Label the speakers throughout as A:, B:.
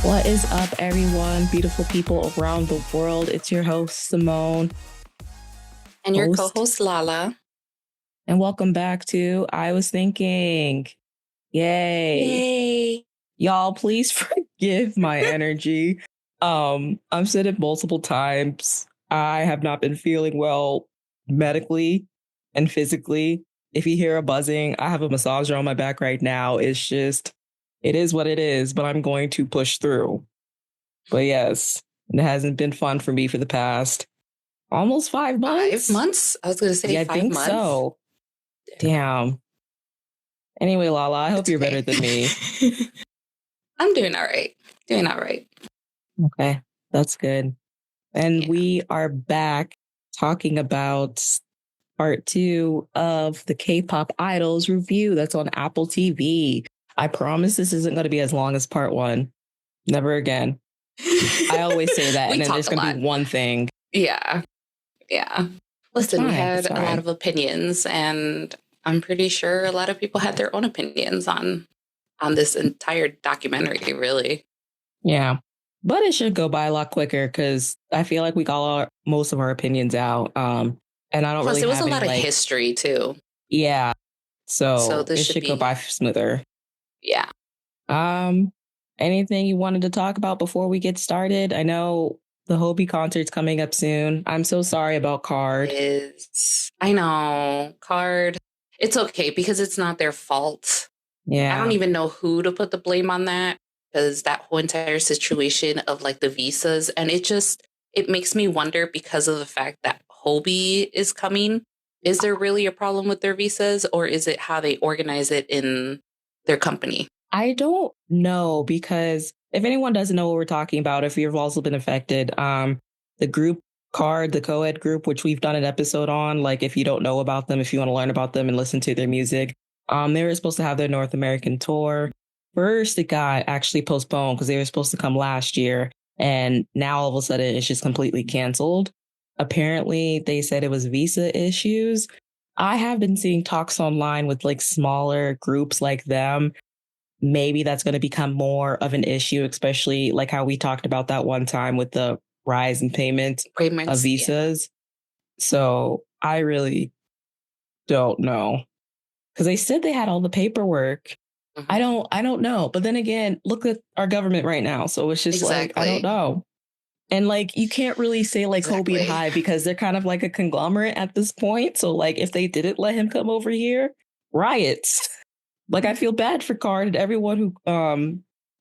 A: What is up, everyone? Beautiful people around the world. It's your host, Simone.
B: And your co-host, Lala.
A: And welcome back to I Was Thinking. Yay. Y'all, please forgive my energy. I've said it multiple times. I have not been feeling well medically and physically. If you hear a buzzing, I have a massager on my back right now. It is what it is, but I'm going to push through. But yes, it hasn't been fun for me for the past almost 5 months.
B: 5 months? I was going to say 5 months.
A: I think so. Damn. Anyway, Lala, I hope you're better than me.
B: I'm doing all right.
A: Okay, that's good. And we are back talking about part 2 of the K-pop Idols review that's on Apple TV. I promise this isn't going to be as long as part 1. Never again. I always say that, and then there's going to be one thing.
B: Yeah. Listen, we had a lot of opinions, and I'm pretty sure a lot of people had their own opinions on this entire documentary, really.
A: Yeah. But it should go by a lot quicker because I feel like we got most of our opinions out. And I don't really have
B: Plus, it was a lot of history, too.
A: Yeah. So this should go by smoother.
B: Yeah.
A: Anything you wanted to talk about before we get started? I know the Hobie concert's coming up soon. I'm so sorry about Card.
B: I know. Card. It's okay because it's not their fault.
A: Yeah.
B: I don't even know who to put the blame on that, because that whole entire situation of like the visas, and it makes me wonder, because of the fact that Hobie is coming, is there really a problem with their visas, or is it how they organize it in their company?
A: I don't know, because if anyone doesn't know what we're talking about, if you've also been affected, the group Card, the co-ed group, which we've done an episode on, like if you don't know about them, if you want to learn about them and listen to their music, they were supposed to have their North American tour. First, it got actually postponed because they were supposed to come last year. And now all of a sudden it's just completely canceled. Apparently, they said it was visa issues. I have been seeing talks online with like smaller groups like them. Maybe that's going to become more of an issue, especially like how we talked about that one time with the rise in payments of visas. Yeah. So I really don't know, because they said they had all the paperwork. Mm-hmm. I don't know. But then again, look at our government right now. So it's just like, I don't know. And like, you can't really say like Hobie and Hive, because they're kind of like a conglomerate at this point. So like, if they didn't let him come over here, riots. Like, I feel bad for Card and everyone who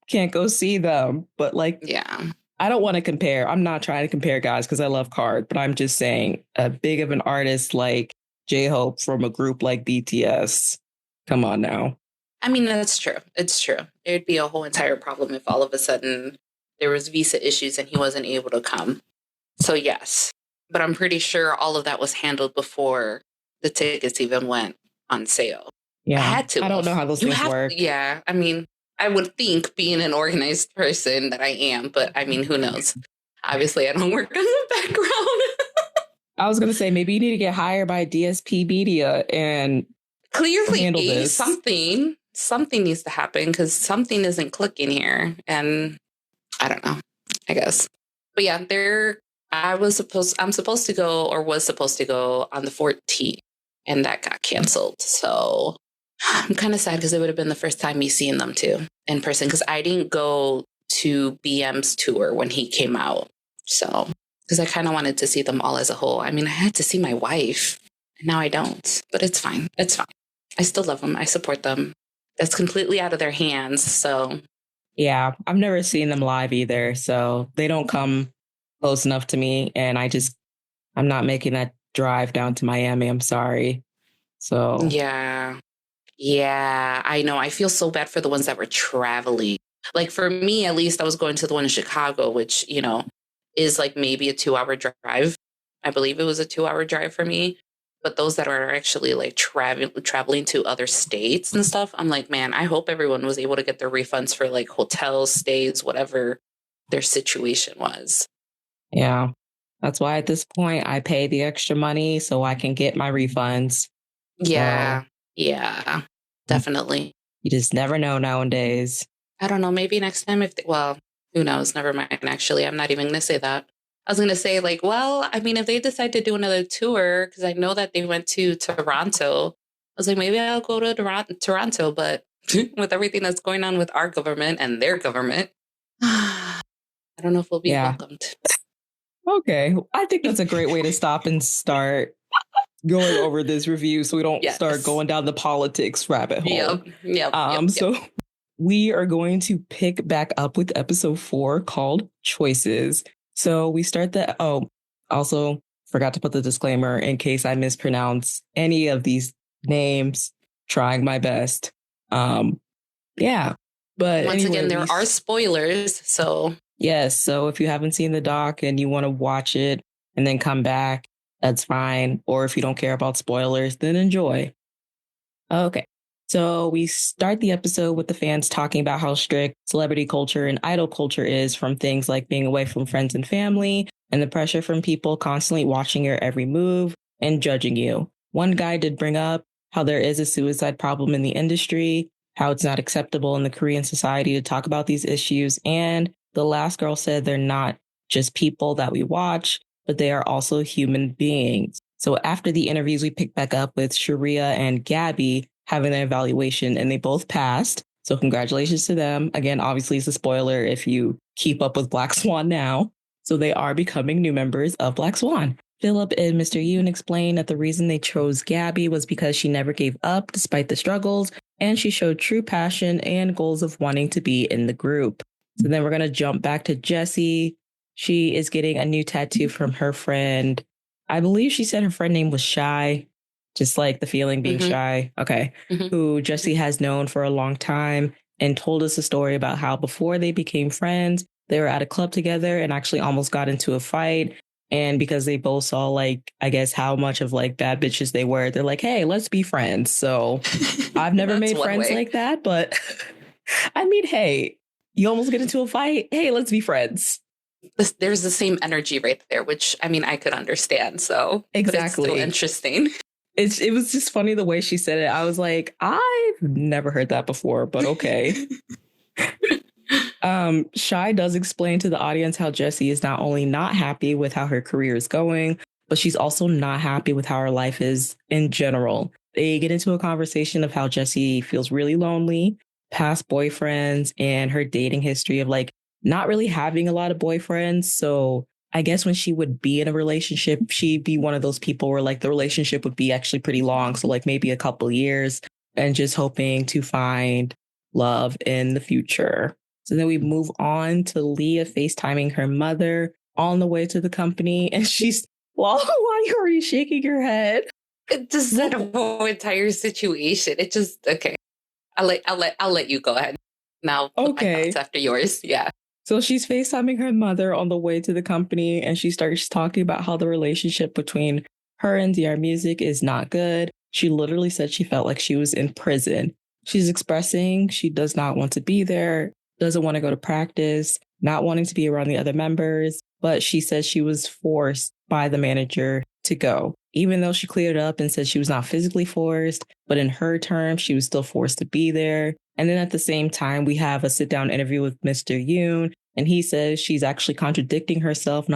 A: can't go see them. But like,
B: yeah,
A: I don't want to compare. I'm not trying to compare guys because I love Card, but I'm just saying a big of an artist like J-Hope from a group like BTS. Come on now.
B: I mean, that's true. It's true. There'd be a whole entire problem if all of a sudden there was visa issues and he wasn't able to come. So yes, but I'm pretty sure all of that was handled before the tickets even went on sale.
A: Yeah, I don't know how those things work.
B: Yeah, I mean, I would think, being an organized person that I am, but I mean, who knows? Obviously, I don't work on the background.
A: I was going to say, maybe you need to get hired by DSP Media and
B: clearly
A: handle this.
B: Something needs to happen, because something isn't clicking here. And I don't know, I guess. But yeah, I'm supposed to go, or was supposed to go on the 14th, and that got canceled. So I'm kind of sad, because it would have been the first time me seeing them too in person, because I didn't go to BM's tour when he came out. So, because I kind of wanted to see them all as a whole. I mean, I had to see my wife, and now I don't, but it's fine. It's fine. I still love them. I support them. That's completely out of their hands. So
A: yeah, I've never seen them live either. So they don't come close enough to me. And I'm not making that drive down to Miami. I'm sorry. So
B: yeah, I know. I feel so bad for the ones that were traveling. Like for me, at least, I was going to the one in Chicago, which, is like maybe a 2-hour drive. I believe it was a 2-hour drive for me. But those that are actually like traveling to other states and stuff, I'm like, man, I hope everyone was able to get their refunds for like hotels, stays, whatever their situation was.
A: Yeah, that's why at this point I pay the extra money so I can get my refunds.
B: Yeah, definitely.
A: You just never know nowadays.
B: I don't know. Maybe next time, Who knows? Never mind. Actually, I'm not even going to say that. I was going to say, like, well, I mean, if they decide to do another tour, because I know that they went to Toronto, I was like, maybe I'll go to Toronto, but with everything that's going on with our government and their government, I don't know if we'll be
A: Yeah.
B: welcomed.
A: Okay. I think that's a great way to stop and start going over this review so we don't start
B: Yes.
A: going down the politics rabbit hole.
B: Yep.
A: So we are going to pick back up with episode 4 called Choices. So we start the also forgot to put the disclaimer in case I mispronounce any of these names, trying my best. Yeah. But
B: once
A: anyway,
B: again, there are spoilers. So
A: yes. So if you haven't seen the doc and you want to watch it and then come back, that's fine. Or if you don't care about spoilers, then enjoy. Okay. So we start the episode with the fans talking about how strict celebrity culture and idol culture is, from things like being away from friends and family and the pressure from people constantly watching your every move and judging you. One guy did bring up how there is a suicide problem in the industry, how it's not acceptable in the Korean society to talk about these issues. And the last girl said they're not just people that we watch, but they are also human beings. So after the interviews, we picked back up with Sharia and Gabby having an evaluation, and they both passed. So congratulations to them. Again, obviously, it's a spoiler if you keep up with Black Swan now. So they are becoming new members of Black Swan. Philip and Mr. Yoon explained that the reason they chose Gabby was because she never gave up despite the struggles, and she showed true passion and goals of wanting to be in the group. So then we're going to jump back to Jessie. She is getting a new tattoo from her friend. I believe she said her friend name was Shy, just like the feeling being shy. Okay. Who Jessie has known for a long time, and told us a story about how before they became friends, they were at a club together and actually almost got into a fight. And because they both saw, like, I guess how much of like bad bitches they were, they're like, hey, let's be friends. So I've never made friends like that, but I mean, hey, you almost get into a fight. Hey, let's be friends.
B: There's the same energy right there, which I mean, I could understand. So
A: exactly,
B: but it's still interesting.
A: It was just funny the way she said it. I was like, I've never heard that before, but okay. Shy does explain to the audience how Jessie is not only not happy with how her career is going, but she's also not happy with how her life is in general. They get into a conversation of how Jessie feels really lonely, past boyfriends, and her dating history of like not really having a lot of boyfriends. So I guess when she would be in a relationship, she'd be one of those people where like the relationship would be actually pretty long. So like maybe a couple years, and just hoping to find love in the future. So then we move on to Leah FaceTiming her mother on the way to the company. And she's, well, why are you shaking your head?
B: It just that whole entire situation. It just okay. I'll let you go ahead. Now put my thoughts after yours. Yeah.
A: So she's FaceTiming her mother on the way to the company, and she starts talking about how the relationship between her and DR Music is not good. She literally said she felt like she was in prison. She's expressing she does not want to be there, doesn't want to go to practice, not wanting to be around the other members, but she says she was forced by the manager to go. Even though she cleared up and said she was not physically forced, but in her terms, she was still forced to be there. And then at the same time, we have a sit down interview with Mr. Yoon, and he says she's actually contradicting herself.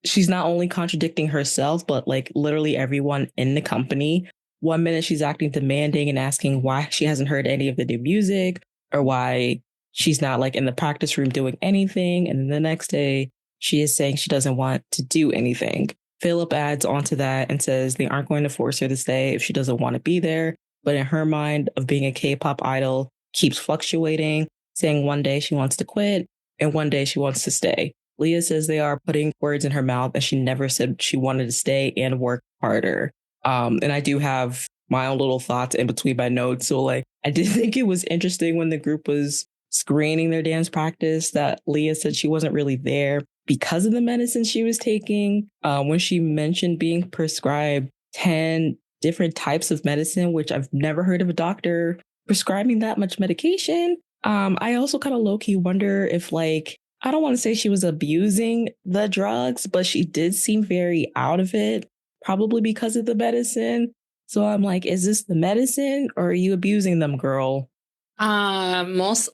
A: She's not only contradicting herself, but like literally everyone in the company. One minute she's acting demanding and asking why she hasn't heard any of the new music, or why she's not like in the practice room doing anything. And then the next day she is saying she doesn't want to do anything. Philip adds onto that and says they aren't going to force her to stay if she doesn't want to be there. But in her mind of being a K-pop idol keeps fluctuating, saying one day she wants to quit and one day she wants to stay. Leah says they are putting words in her mouth, and she never said she wanted to stay and work harder. And I do have my own little thoughts in between my notes. So like, I did think it was interesting when the group was screening their dance practice that Leah said she wasn't really there because of the medicine she was taking. When she mentioned being prescribed 10 different types of medicine, which I've never heard of a doctor prescribing that much medication. I also kind of low key wonder if, like, I don't want to say she was abusing the drugs, but she did seem very out of it, probably because of the medicine. So I'm like, is this the medicine or are you abusing them, girl?
B: Most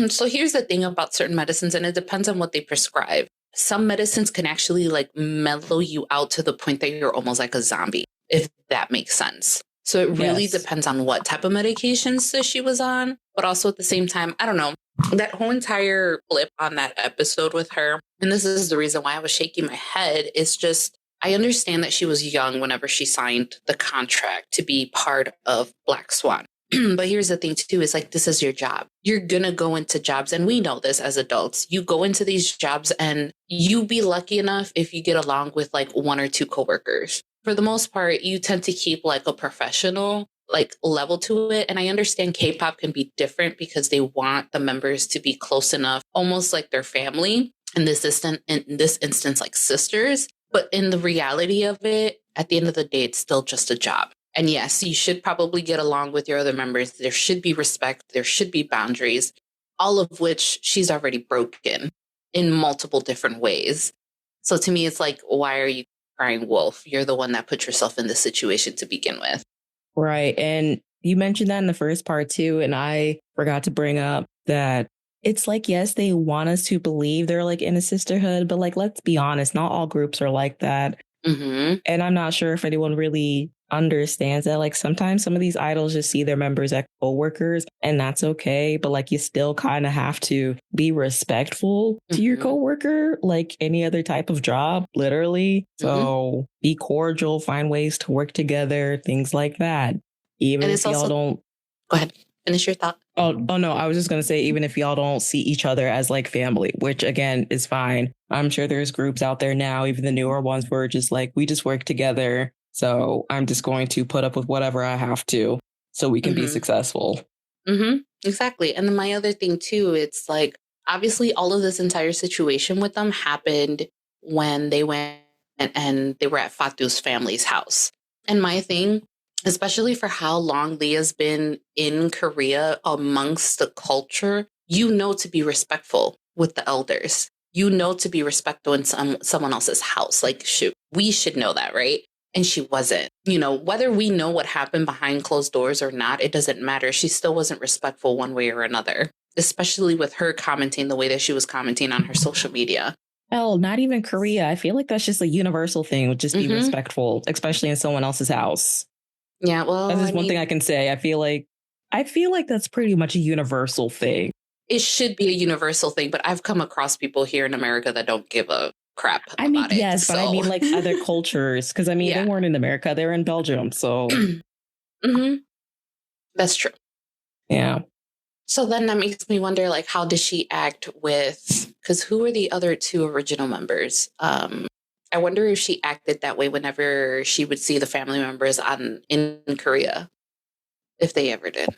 B: So here's the thing about certain medicines, and it depends on what they prescribe. Some medicines can actually like mellow you out to the point that you're almost like a zombie, if that makes sense. So it really
A: Yes.
B: depends on what type of medications that she was on, but also at the same time, I don't know. That whole entire flip on that episode with her, and this is the reason why I was shaking my head, is just I understand that she was young whenever she signed the contract to be part of Black Swan. But here's the thing too, is like, this is your job. You're gonna go into jobs, and we know this as adults. You go into these jobs and you be lucky enough if you get along with like one or two coworkers. For the most part, you tend to keep like a professional like level to it. And I understand K-pop can be different because they want the members to be close enough, almost like their family. In this instance, like sisters. But in the reality of it, at the end of the day, it's still just a job. And yes, you should probably get along with your other members. There should be respect. There should be boundaries, all of which she's already broken in multiple different ways. So to me, it's like, why are you crying wolf? You're the one that put yourself in this situation to begin with.
A: Right. And you mentioned that in the first part too. And I forgot to bring up that it's like, yes, they want us to believe they're like in a sisterhood, but like, let's be honest, not all groups are like that.
B: Mm-hmm.
A: And I'm not sure if anyone really understands that. Like sometimes some of these idols just see their members as coworkers, and that's okay. But like you still kind of have to be respectful to your
B: Mm-hmm.
A: coworker, like any other type of job, literally.
B: Mm-hmm.
A: So be cordial, find ways to work together, things like that. Even
B: And
A: if
B: it's
A: y'all
B: also,
A: don't
B: go ahead, finish your thought.
A: oh no, I was just gonna say, even if y'all don't see each other as like family, which again is fine. I'm sure there's groups out there now, even the newer ones, where just like we just work together. So I'm just going to put up with whatever I have to so we can be
B: Mm-hmm.
A: successful.
B: Mm-hmm. Exactly. And then my other thing too, it's like obviously all of this entire situation with them happened when they went and they were at Fatu's family's house. And my thing, especially for how long Leah's been in Korea amongst the culture, you know to be respectful with the elders. You know to be respectful in someone else's house. Like, shoot, we should know that, right? And she wasn't. You know, whether we know what happened behind closed doors or not, it doesn't matter. She still wasn't respectful one way or another, especially with her commenting the way that she was commenting on her social media.
A: Hell, not even Korea. I feel like that's just a universal thing. Would just be
B: Mm-hmm.
A: respectful, especially in someone else's house.
B: Yeah,
A: That's
B: well, I
A: just one thing
B: mean,
A: I can say. I feel like that's pretty much a universal thing.
B: it should be a universal thing, but I've come across people here in America that don't give a crap
A: I mean,
B: about it.
A: yes, but I
B: So,
A: mean like other cultures, because I mean they
B: yeah.
A: weren't in America, they were in Belgium. So
B: Mm-hmm. That's true.
A: yeah.
B: So then that makes me wonder, like, how does she act with, because who were the other two original members? I wonder if she acted that way whenever she would see the family members in Korea, if they ever did.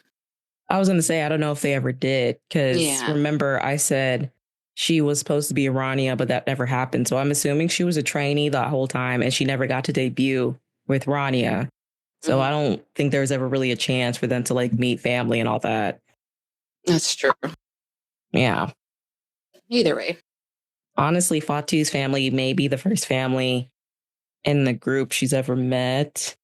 A: I was gonna say I don't know if they ever did, because
B: Yeah.
A: remember I said she was supposed to be Rania, but that never happened. So I'm assuming she was a trainee that whole time and she never got to debut with Rania. So I
B: Hmm.
A: don't think there was ever really a chance for them to like meet family and all that.
B: That's true.
A: Yeah.
B: Either way.
A: Honestly, Fatu's family may be the first family in the group she's ever met.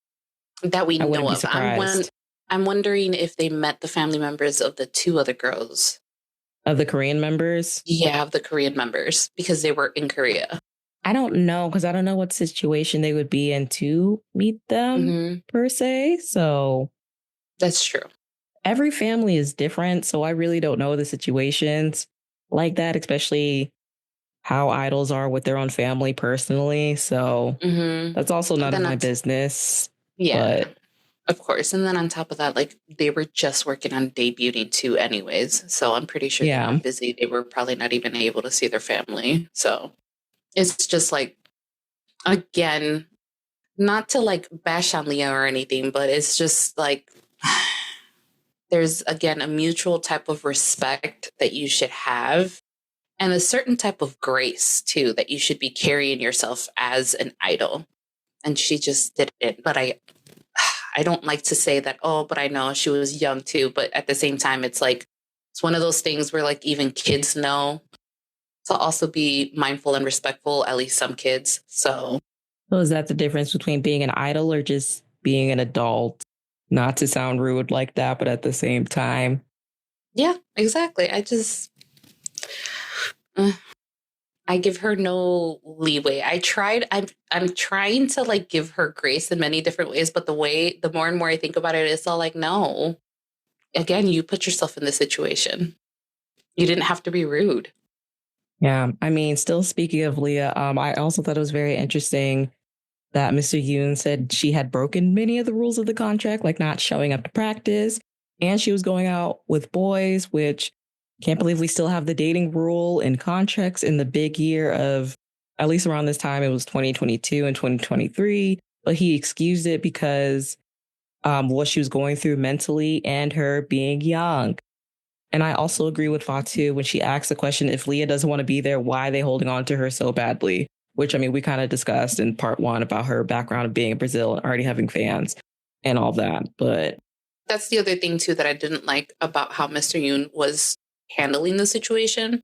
B: That we
A: I wouldn't
B: know
A: be
B: of.
A: surprised.
B: I'm wondering if they met the family members of the two other girls.
A: Of the Korean members,
B: Yeah, of the Korean members, because they were in Korea.
A: I don't know, because I don't know what situation they would be in to meet them
B: Hmm.
A: per se. So
B: That's true.
A: every family is different. So I really don't know the situations like that, especially how idols are with their own family personally. So
B: Hmm.
A: that's also
B: And
A: none of
B: then
A: my business.
B: yeah,
A: But
B: of course. And then on top of that, like they were just working on debuting too, anyways. So I'm pretty sure they were
A: yeah,
B: busy. They were probably not even able to see their family. So it's just like, again, not to like bash on Leah or anything, but it's just like there's again a mutual type of respect that you should have and a certain type of grace too that you should be carrying yourself as an idol. And she just didn't. But I don't like to say that, oh, but I know she was young too. But at the same time, it's like, it's one of those things where like even kids know to also be mindful and respectful, at least some kids. So,
A: so is that the difference between being an idol or just being an adult? Not to sound rude like that, but at the same time.
B: Yeah, exactly. Uh, I give her no leeway. I'm trying to like give her grace in many different ways, but the more and more I think about it, it's all like, no. Again, you put yourself in this situation. You didn't have to be rude.
A: Yeah, I mean, still speaking of Leah, I also thought it was very interesting that Mr. Yoon said she had broken many of the rules of the contract, like not showing up to practice, and she was going out with boys, which can't believe we still have the dating rule in contracts in the big year of, at least around this time, it was 2022 and 2023. But he excused it because what she was going through mentally and her being young. And I also agree with Fatu when she asked the question, if Leah doesn't want to be there, why are they holding on to her so badly? Which, I mean, we kind of discussed in part one about her background of being in Brazil and already having fans and all that. But
B: that's the other thing, too, that I didn't like about how Mr. Yoon was handling the situation.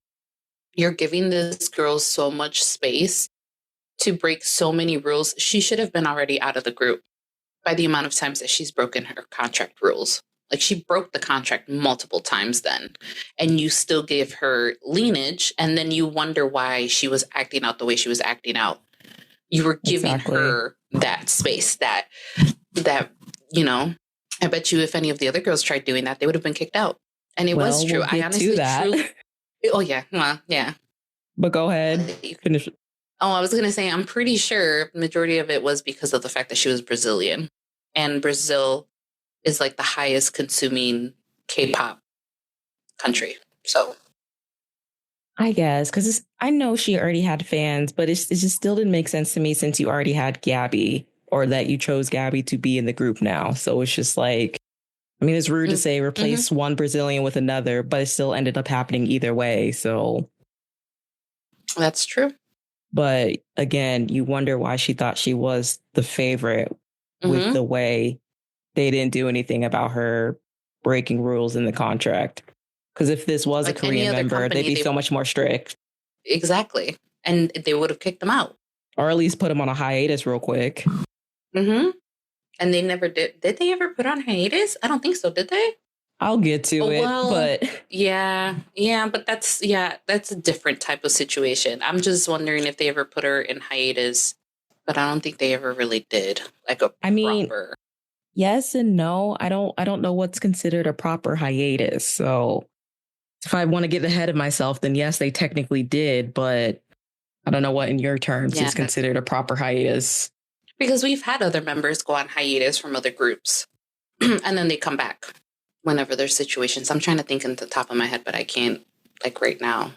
B: You're giving this girl so much space to break so many rules. She should have been already out of the group by the amount of times that she's broken her contract rules. Like, she broke the contract multiple times then, and you still give her lineage, and then you wonder why she was acting out the way she was acting out. You were giving her that space that, you know, I bet you if any of the other girls tried doing that, they would have been kicked out. And it was true.
A: I honestly truly.
B: Oh, yeah. Well, yeah.
A: But go ahead. Finish.
B: Oh, I was going to say, I'm pretty sure the majority of it was because of the fact that she was Brazilian. And Brazil is like the highest consuming K-pop country. So
A: I guess, because I know she already had fans, but it just still didn't make sense to me since you already had Gabby, or that you chose Gabby to be in the group now. So it's just like, I mean, it's rude to say replace one Brazilian with another, but it still ended up happening either way. So
B: that's true.
A: But again, you wonder why she thought she was the favorite with the way they didn't do anything about her breaking rules in the contract. Because if this was like a Korean member, they'd be so much more strict.
B: Exactly. And they would have kicked them out.
A: Or at least put them on a hiatus real quick.
B: And they never did. Did they ever put on hiatus? I don't think so. Did they?
A: I'll get to it, but
B: yeah, but that's a different type of situation. I'm just wondering if they ever put her in hiatus, but I don't think they ever really did. Like
A: I mean, yes and no. I don't know what's considered a proper hiatus. So if I want to get ahead of myself, then yes, they technically did, but I don't know what in your terms is considered a proper hiatus.
B: Because we've had other members go on hiatus from other groups and then they come back whenever there's situations. I'm trying to think in the top of my head, but I can't like right now.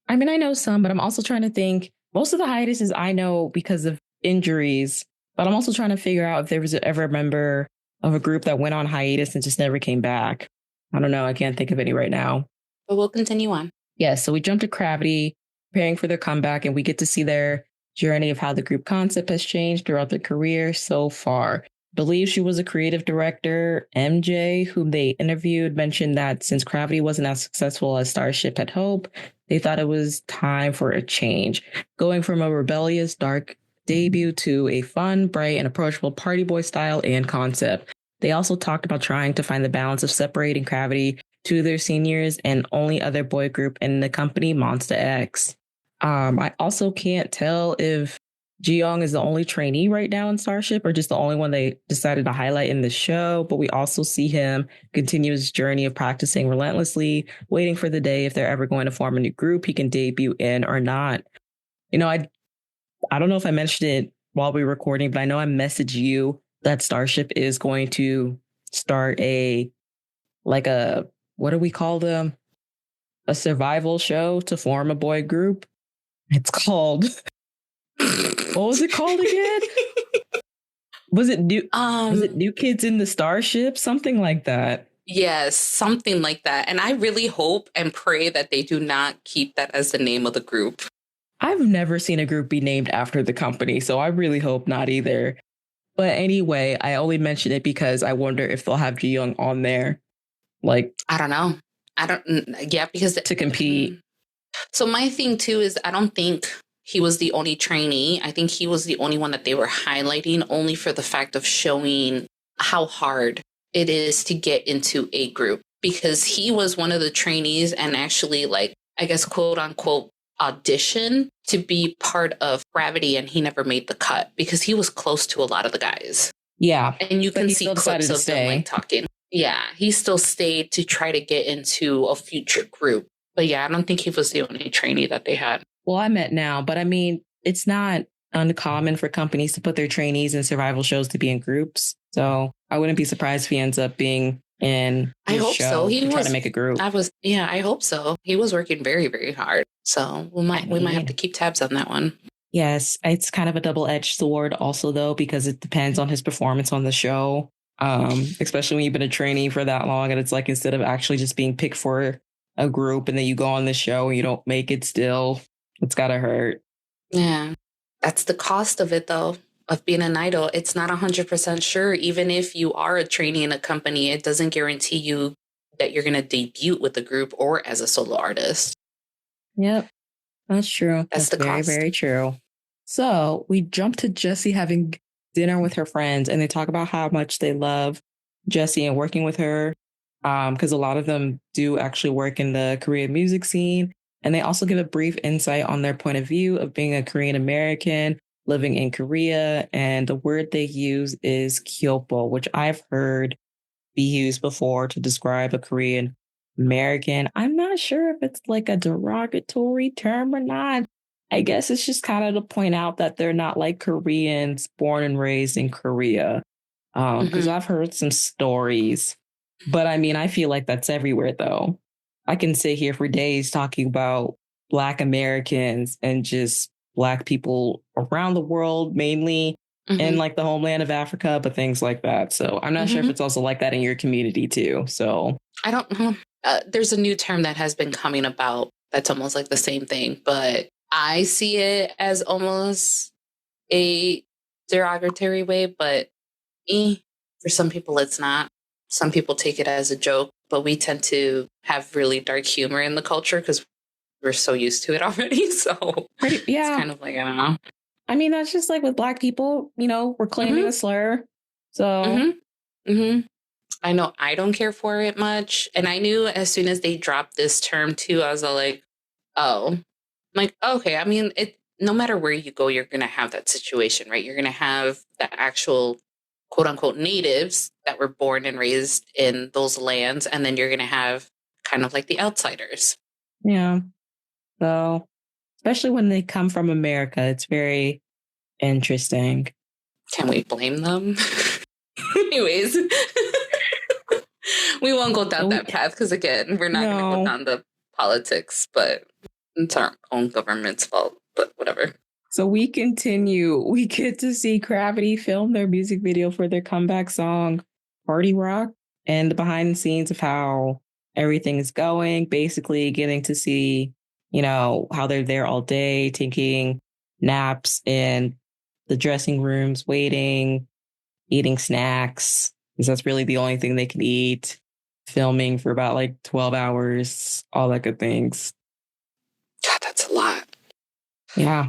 A: I mean, I know some, but I'm also trying to think. Most of the hiatuses I know because of injuries, but I'm also trying to figure out if there was ever a member of a group that went on hiatus and just never came back. I don't know. I can't think of any right now.
B: But we'll continue on.
A: Yeah, so we jump to Gravity, preparing for their comeback, and we get to see their journey of how the group concept has changed throughout their career so far. Believe she was a creative director. MJ, whom they interviewed, mentioned that since Gravity wasn't as successful as Starship had hoped, they thought it was time for a change, going from a rebellious, dark debut to a fun, bright, and approachable party boy style and concept. They also talked about trying to find the balance of separating Gravity to their seniors and only other boy group in the company, Monsta X. I also can't tell if Ji-young is the only trainee right now in Starship or just the only one they decided to highlight in the show, but we also see him continue his journey of practicing relentlessly, waiting for the day if they're ever going to form a new group he can debut in or not. You know, I don't know if I mentioned it while we were recording, but I know I messaged you that Starship is going to start what do we call them? A survival show to form a boy group. It's called what was it called again? Was it New Kids in the Starship? Something like that.
B: Yes, something like that. And I really hope and pray that they do not keep that as the name of the group.
A: I've never seen a group be named after the company, so I really hope not either. But anyway, I only mention it because I wonder if they'll have Ji-young on there. Like,
B: I don't know. Because
A: to compete.
B: So my thing too is I don't think he was the only trainee. I think he was the only one that they were highlighting only for the fact of showing how hard it is to get into a group. because he was one of the trainees and actually, like, I guess, quote unquote, audition to be part of Gravity, and he never made the cut because he was close to a lot of the guys.
A: Yeah.
B: And you
A: But
B: can
A: he
B: see
A: still decided
B: clips
A: to
B: of them like
A: stay.
B: talking. Yeah, he still stayed to try to get into a future group. But yeah, I don't think he was the only trainee that they had.
A: Well, I meant now, but I mean, it's not uncommon for companies to put their trainees in survival shows to be in groups. So I wouldn't be surprised if he ends up being in
B: I
A: his
B: hope so.
A: show
B: He
A: to try to
B: was.
A: make a group.
B: Yeah, I hope so. He was working very, very hard. So
A: I
B: we might have to
A: mean,
B: keep tabs on that one.
A: yes, it's kind of a double-edged sword also though, because it depends on his performance on the show. Especially when you've been a trainee for that long, and it's like instead of actually just being picked for a group and then you go on the show and you don't make it still, it's gotta hurt.
B: Yeah, that's the cost of it, though, of being an idol. It's not 100% sure. Even if you are a trainee in a company, it doesn't guarantee you that you're going to debut with the group or as a solo artist.
A: Yep, that's true.
B: That's
A: That's
B: the
A: very,
B: cost.
A: very true. So we jump to Jessie having dinner with her friends, and they talk about how much they love Jessie and working with her. Because a lot of them do actually work in the Korean music scene. And they also give a brief insight on their point of view of being a Korean American living in Korea. And the word they use is kyopo, which I've heard be used before to describe a Korean American. I'm not sure if it's like a derogatory term or not. I guess it's just kind of to point out that they're not like Koreans born and raised in Korea. Because
B: Hmm.
A: I've heard some stories, but I mean, I feel like that's everywhere though. I can sit here for days talking about Black Americans and just Black people around the world, mainly in
B: Hmm.
A: like the homeland of Africa, but things like that. So I'm not sure if
B: Hmm.
A: it's also like that in your community too. So
B: I don't know. There's a new term that has been coming about that's almost like the same thing, but I see it as almost a derogatory way, but for some people, it's not. Some people take it as a joke, but we tend to have really dark humor in the culture because we're so used to it already. So
A: pretty,
B: it's
A: yeah.
B: kind of like, I don't know.
A: I mean, that's just like with Black people, we're claiming
B: Hmm.
A: a slur. So
B: Hmm. Hmm. I know I don't care for it much. And I knew as soon as they dropped this term too, I was all like, oh, I'm like, okay. I mean, no matter where you go, you're going to have that situation, right? You're going to have the actual quote unquote natives that were born and raised in those lands. And then you're going to have kind of like the outsiders.
A: yeah. So especially when they come from America, it's very interesting.
B: Can we blame them? Anyways, we won't go down
A: So we
B: that path because, again, we're not going to go
A: no.
B: down the politics, but it's our own government's fault, but whatever.
A: So we continue. We get to see Gravity film their music video for their comeback song, Party Rock, and the behind the scenes of how everything is going. Basically, getting to see, how they're there all day, taking naps in the dressing rooms, waiting, eating snacks, because that's really the only thing they can eat, filming for about like 12 hours, all that good things.
B: God, that's a lot.
A: Yeah.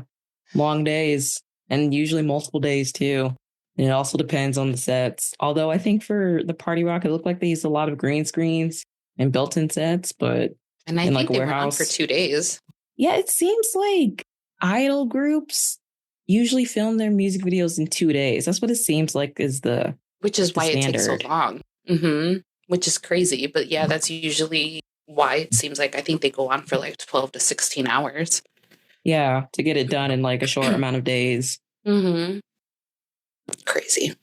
A: Long days and usually multiple days too. And it also depends on the sets. Although I think for the Party Rock, it looked like they used a lot of green screens and built-in sets, but
B: And I
A: in like
B: think
A: a
B: they went on for
A: warehouse.
B: 2 days,
A: Yeah, it seems like idol groups usually film their music videos in 2 days. That's what it seems like is the
B: which is
A: the
B: why it takes so
A: standard.
B: long. Which is crazy. But yeah, that's usually why it seems like I think they go on for like 12 to 16 hours.
A: Yeah, to get it done in like a short amount of days.
B: Hmm. Crazy.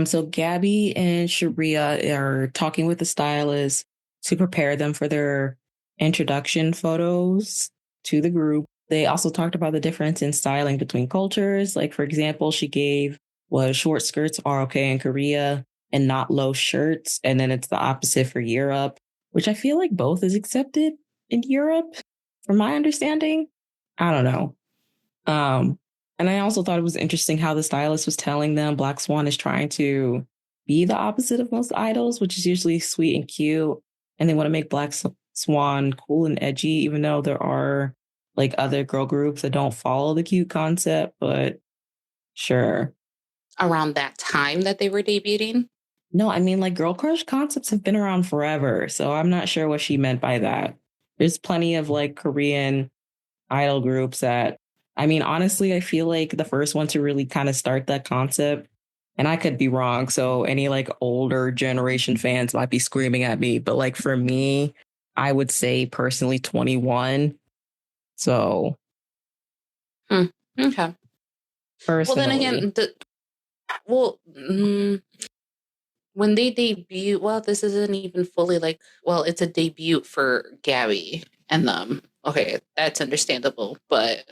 A: So Gabby and Sharia are talking with the stylist to prepare them for their introduction photos to the group. They also talked about the difference in styling between cultures. Like, for example, she gave was short skirts are okay in Korea and not low shirts. And then it's the opposite for Europe, which I feel like both is accepted in Europe, from my understanding. I don't know. Um, and I also thought it was interesting how the stylist was telling them Black Swan is trying to be the opposite of most idols, which is usually sweet and cute. And they want to make Swan cool and edgy, even though there are like other girl groups that don't follow the cute concept, but sure.
B: Around that time that they were debuting.
A: No, I mean, like, girl crush concepts have been around forever. So I'm not sure what she meant by that. There's plenty of like Korean idol groups that, I mean, honestly, I feel like the first one to really kind of start that concept, and I could be wrong. So any like older generation fans might be screaming at me. But like for me, I would say personally 21. So
B: Hmm. Okay. Well, then
A: personally,
B: again, well, when they debut, well, this isn't even fully like, well, it's a debut for Gabby and them. Okay, that's understandable, but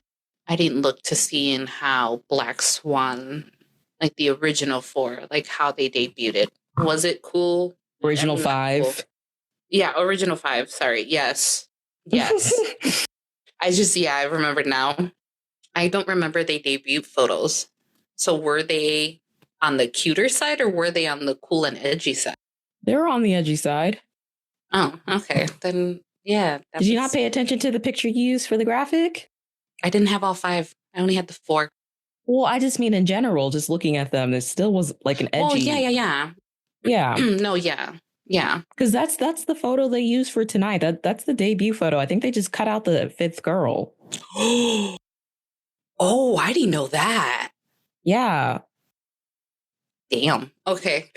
B: I didn't look to see in how Black Swan, like the original four, like how they debuted it. Was it cool? I
A: original
B: mean, not cool.
A: five.
B: Yeah, original five. Sorry. Yes. Yes. I remember now. I don't remember they debut photos. So were they on the cuter side or were they on the cool and edgy side?
A: They were on the edgy side.
B: Oh, okay. Then yeah,
A: Did you not pay attention to the picture you used for the graphic?
B: I didn't have all five. I only had the four.
A: Well, I just mean in general, just looking at them, it still was like an
B: Well, yeah,
A: edgy.
B: yeah,
A: Yeah.
B: yeah. No, yeah. Yeah.
A: Because that's the photo they used for tonight. That's the debut photo. I think they just cut out the fifth girl.
B: Oh, I didn't know that.
A: Yeah.
B: Damn. Okay.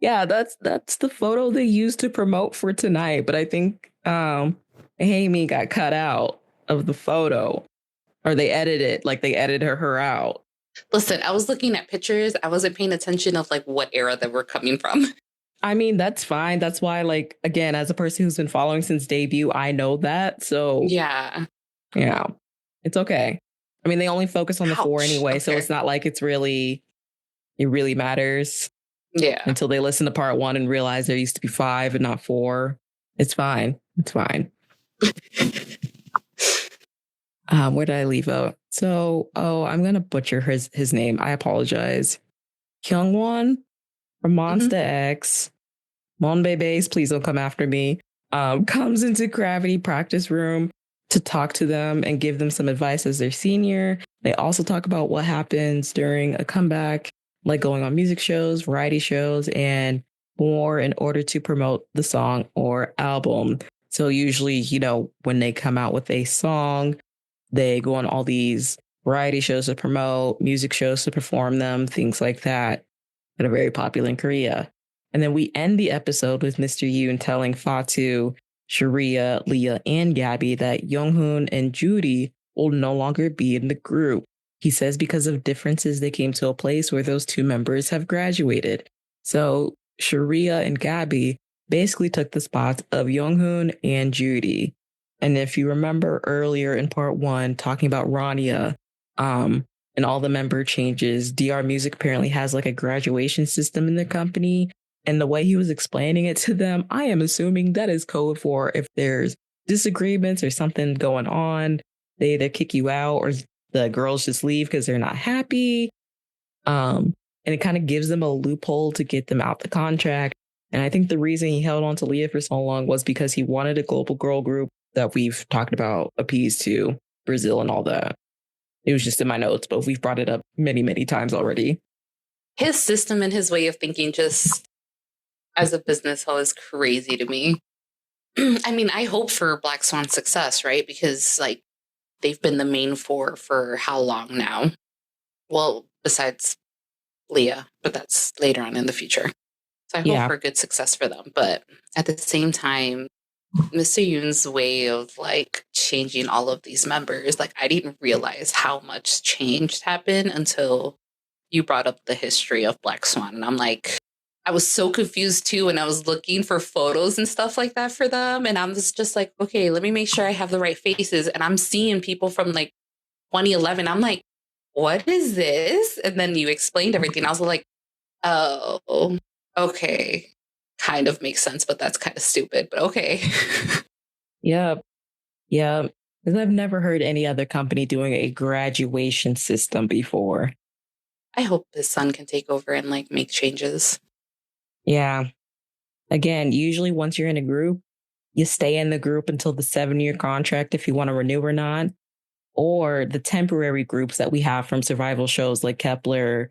A: Yeah, that's the photo they used to promote for tonight. But I think Amy got cut out of the photo. Or they edited, like they edited her out.
B: Listen, I was looking at pictures. I wasn't paying attention of like what era they were coming from.
A: I mean, that's fine. That's why, like, again, as a person who's been following since debut, I know that. So
B: Yeah.
A: yeah, it's okay. I mean, they only focus on the four
B: Ouch.
A: anyway, so
B: Okay.
A: it's not like it really matters
B: Yeah.
A: until they listen to part one and realize there used to be five and not four. It's fine. It's fine. Where did I leave out? So, I'm gonna butcher his name. I apologize. Kyungwon from
B: Mm-hmm.
A: Monsta X. Monbebes, please don't come after me. Comes into Gravity practice room to talk to them and give them some advice as their senior. They also talk about what happens during a comeback, like going on music shows, variety shows, and more in order to promote the song or album. So usually, when they come out with a song, they go on all these variety shows to promote, music shows to perform them, things like that that are very popular in Korea. And then we end the episode with Mr. Yoon telling Fatu, Sharia, Leah, and Gabby that Younghoon and Judy will no longer be in the group. He says because of differences, they came to a place where those two members have graduated. So Sharia and Gabby basically took the spots of Younghoon and Judy. And if you remember earlier in part one, talking about Rania, and all the member changes, DR Music apparently has like a graduation system in the company. And the way he was explaining it to them, I am assuming that is code for if there's disagreements or something going on, they either kick you out or the girls just leave because they're not happy. And it kind of gives them a loophole to get them out the contract. And I think the reason he held on to Leah for so long was because he wanted a global girl group that we've talked about appease to Brazil and all that. It was just in my notes, but we've brought it up many, many times already.
B: His system and his way of thinking just as a business hoe is crazy to me. I mean, I hope for Black Swan success, right? Because like they've been the main four for how long now? Well, besides Leah, but that's later on in the future. So I hope
A: Yeah.
B: for good success for them. But at the same time, Mr. Yoon's way of like changing all of these members, like I didn't realize how much change happened until you brought up the history of Black Swan. And I'm like, I was so confused too when I was looking for photos and stuff like that for them. And I was just like, okay, let me make sure I have the right faces. And I'm seeing people from like 2011. I'm like, what is this? And then you explained everything. I was like, oh, okay. Kind of makes sense, but that's kind of stupid, but okay.
A: Yep. Yep. Because I've never heard any other company doing a graduation system before.
B: I hope his son can take over and like make changes.
A: Yeah. Again, usually once you're in a group, you stay in the group until the 7-year contract if you want to renew or not, or the temporary groups that we have from survival shows like Kepler,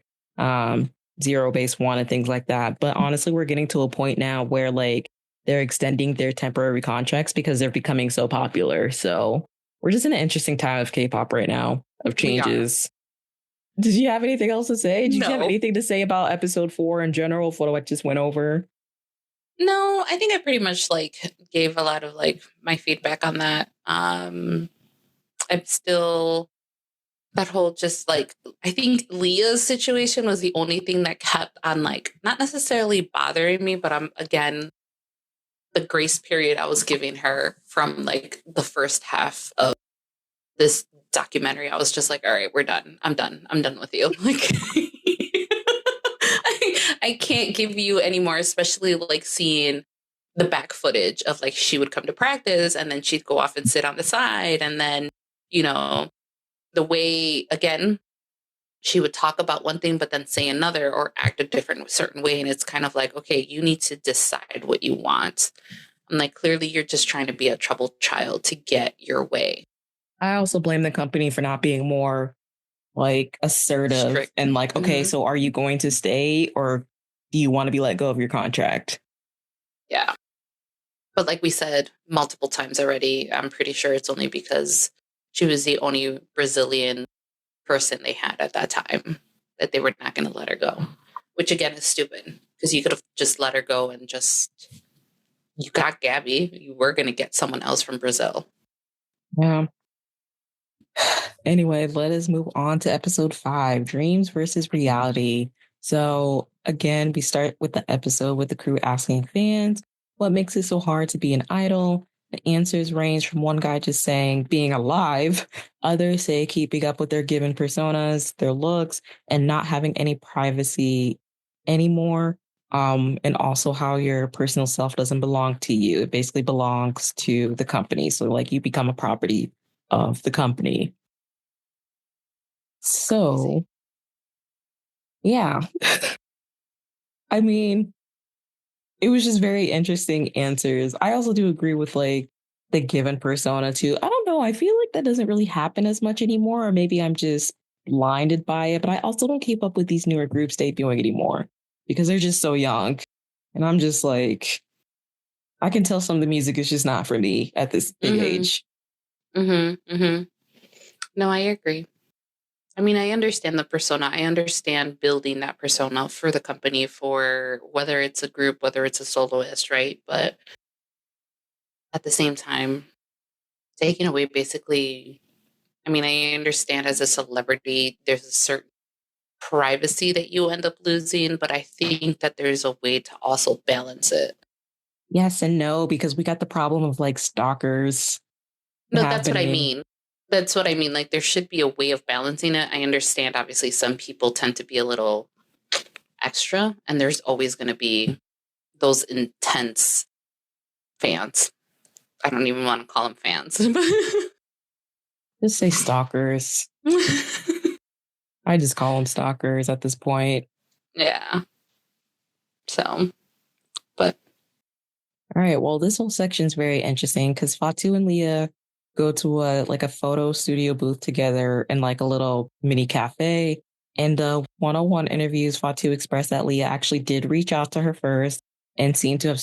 A: Zero Base One and things like that. But honestly, we're getting to a point now where like they're extending their temporary contracts because they're becoming so popular. So we're just in an interesting time of K-pop right now of
B: We are.
A: changes. Did you have anything else to say? Did you have
B: No.
A: anything to say about episode 4 in general for what I just went over?
B: No, I think I pretty much like gave a lot of like my feedback on that. I'm still that whole just like I think Leah's situation was the only thing that kept on like not necessarily bothering me, but I'm again the grace period I was giving her from like the first half of this documentary. I was just like, all right, we're done. I'm done. I'm done with you. Like I can't give you any more, especially like seeing the back footage of like she would come to practice and then she'd go off and sit on the side and then, you know, the way again she would talk about one thing but then say another or act a different certain way and it's kind of like okay you need to decide what you want. I'm like clearly you're just trying to be a troubled child to get your way.
A: I also blame the company for not being more like assertive
B: Strict.
A: and like, okay,
B: Hmm.
A: so are you going to stay or do you want to be let go of your contract?
B: Yeah, but like we said multiple times already, I'm pretty sure it's only because she was the only Brazilian person they had at that time that they were not going to let her go, which again is stupid because you could have just let her go and just you got Gabby. You were going to get someone else from Brazil.
A: Yeah. Anyway, let us move on to episode 5, Dreams versus Reality. So, again, we start with the episode with the crew asking fans, what makes it so hard to be an idol? The answers range from one guy just saying being alive, others say keeping up with their given personas, their looks, and not having any privacy anymore. And also how your personal self doesn't belong to you. It basically belongs to the company. So, like, you become a property of the company.
B: Crazy.
A: So, yeah, I mean, it was just very interesting answers. I also do agree with like the given persona too. I don't know. I feel like that doesn't really happen as much anymore, or maybe I'm just blinded by it. But I also don't keep up with these newer groups debuting anymore because they're just so young. And I'm just like, I can tell some of the music is just not for me at this big
B: Mm-hmm.
A: age.
B: Mm-hmm. Mm-hmm. No, I agree. I mean, I understand the persona. I understand building that persona for the company for whether it's a group, whether it's a soloist, right? But at the same time, taking away basically, I mean, I understand as a celebrity, there's a certain privacy that you end up losing, but I think that there's a way to also balance it.
A: Yes and no, because we got the problem of like stalkers
B: No, that's what I
A: happening.
B: mean. That's what I mean. Like, there should be a way of balancing it. I understand, obviously, some people tend to be a little extra, and there's always going to be those intense fans. I don't even want to call them fans.
A: Just say stalkers. I just call them stalkers at this point.
B: Yeah. So, but
A: All right. Well, this whole section is very interesting because Fatu and Leah go to a photo studio booth together in like a little mini cafe. And the one-on-one interviews, Fatu expressed that Leah actually did reach out to her first and seemed to have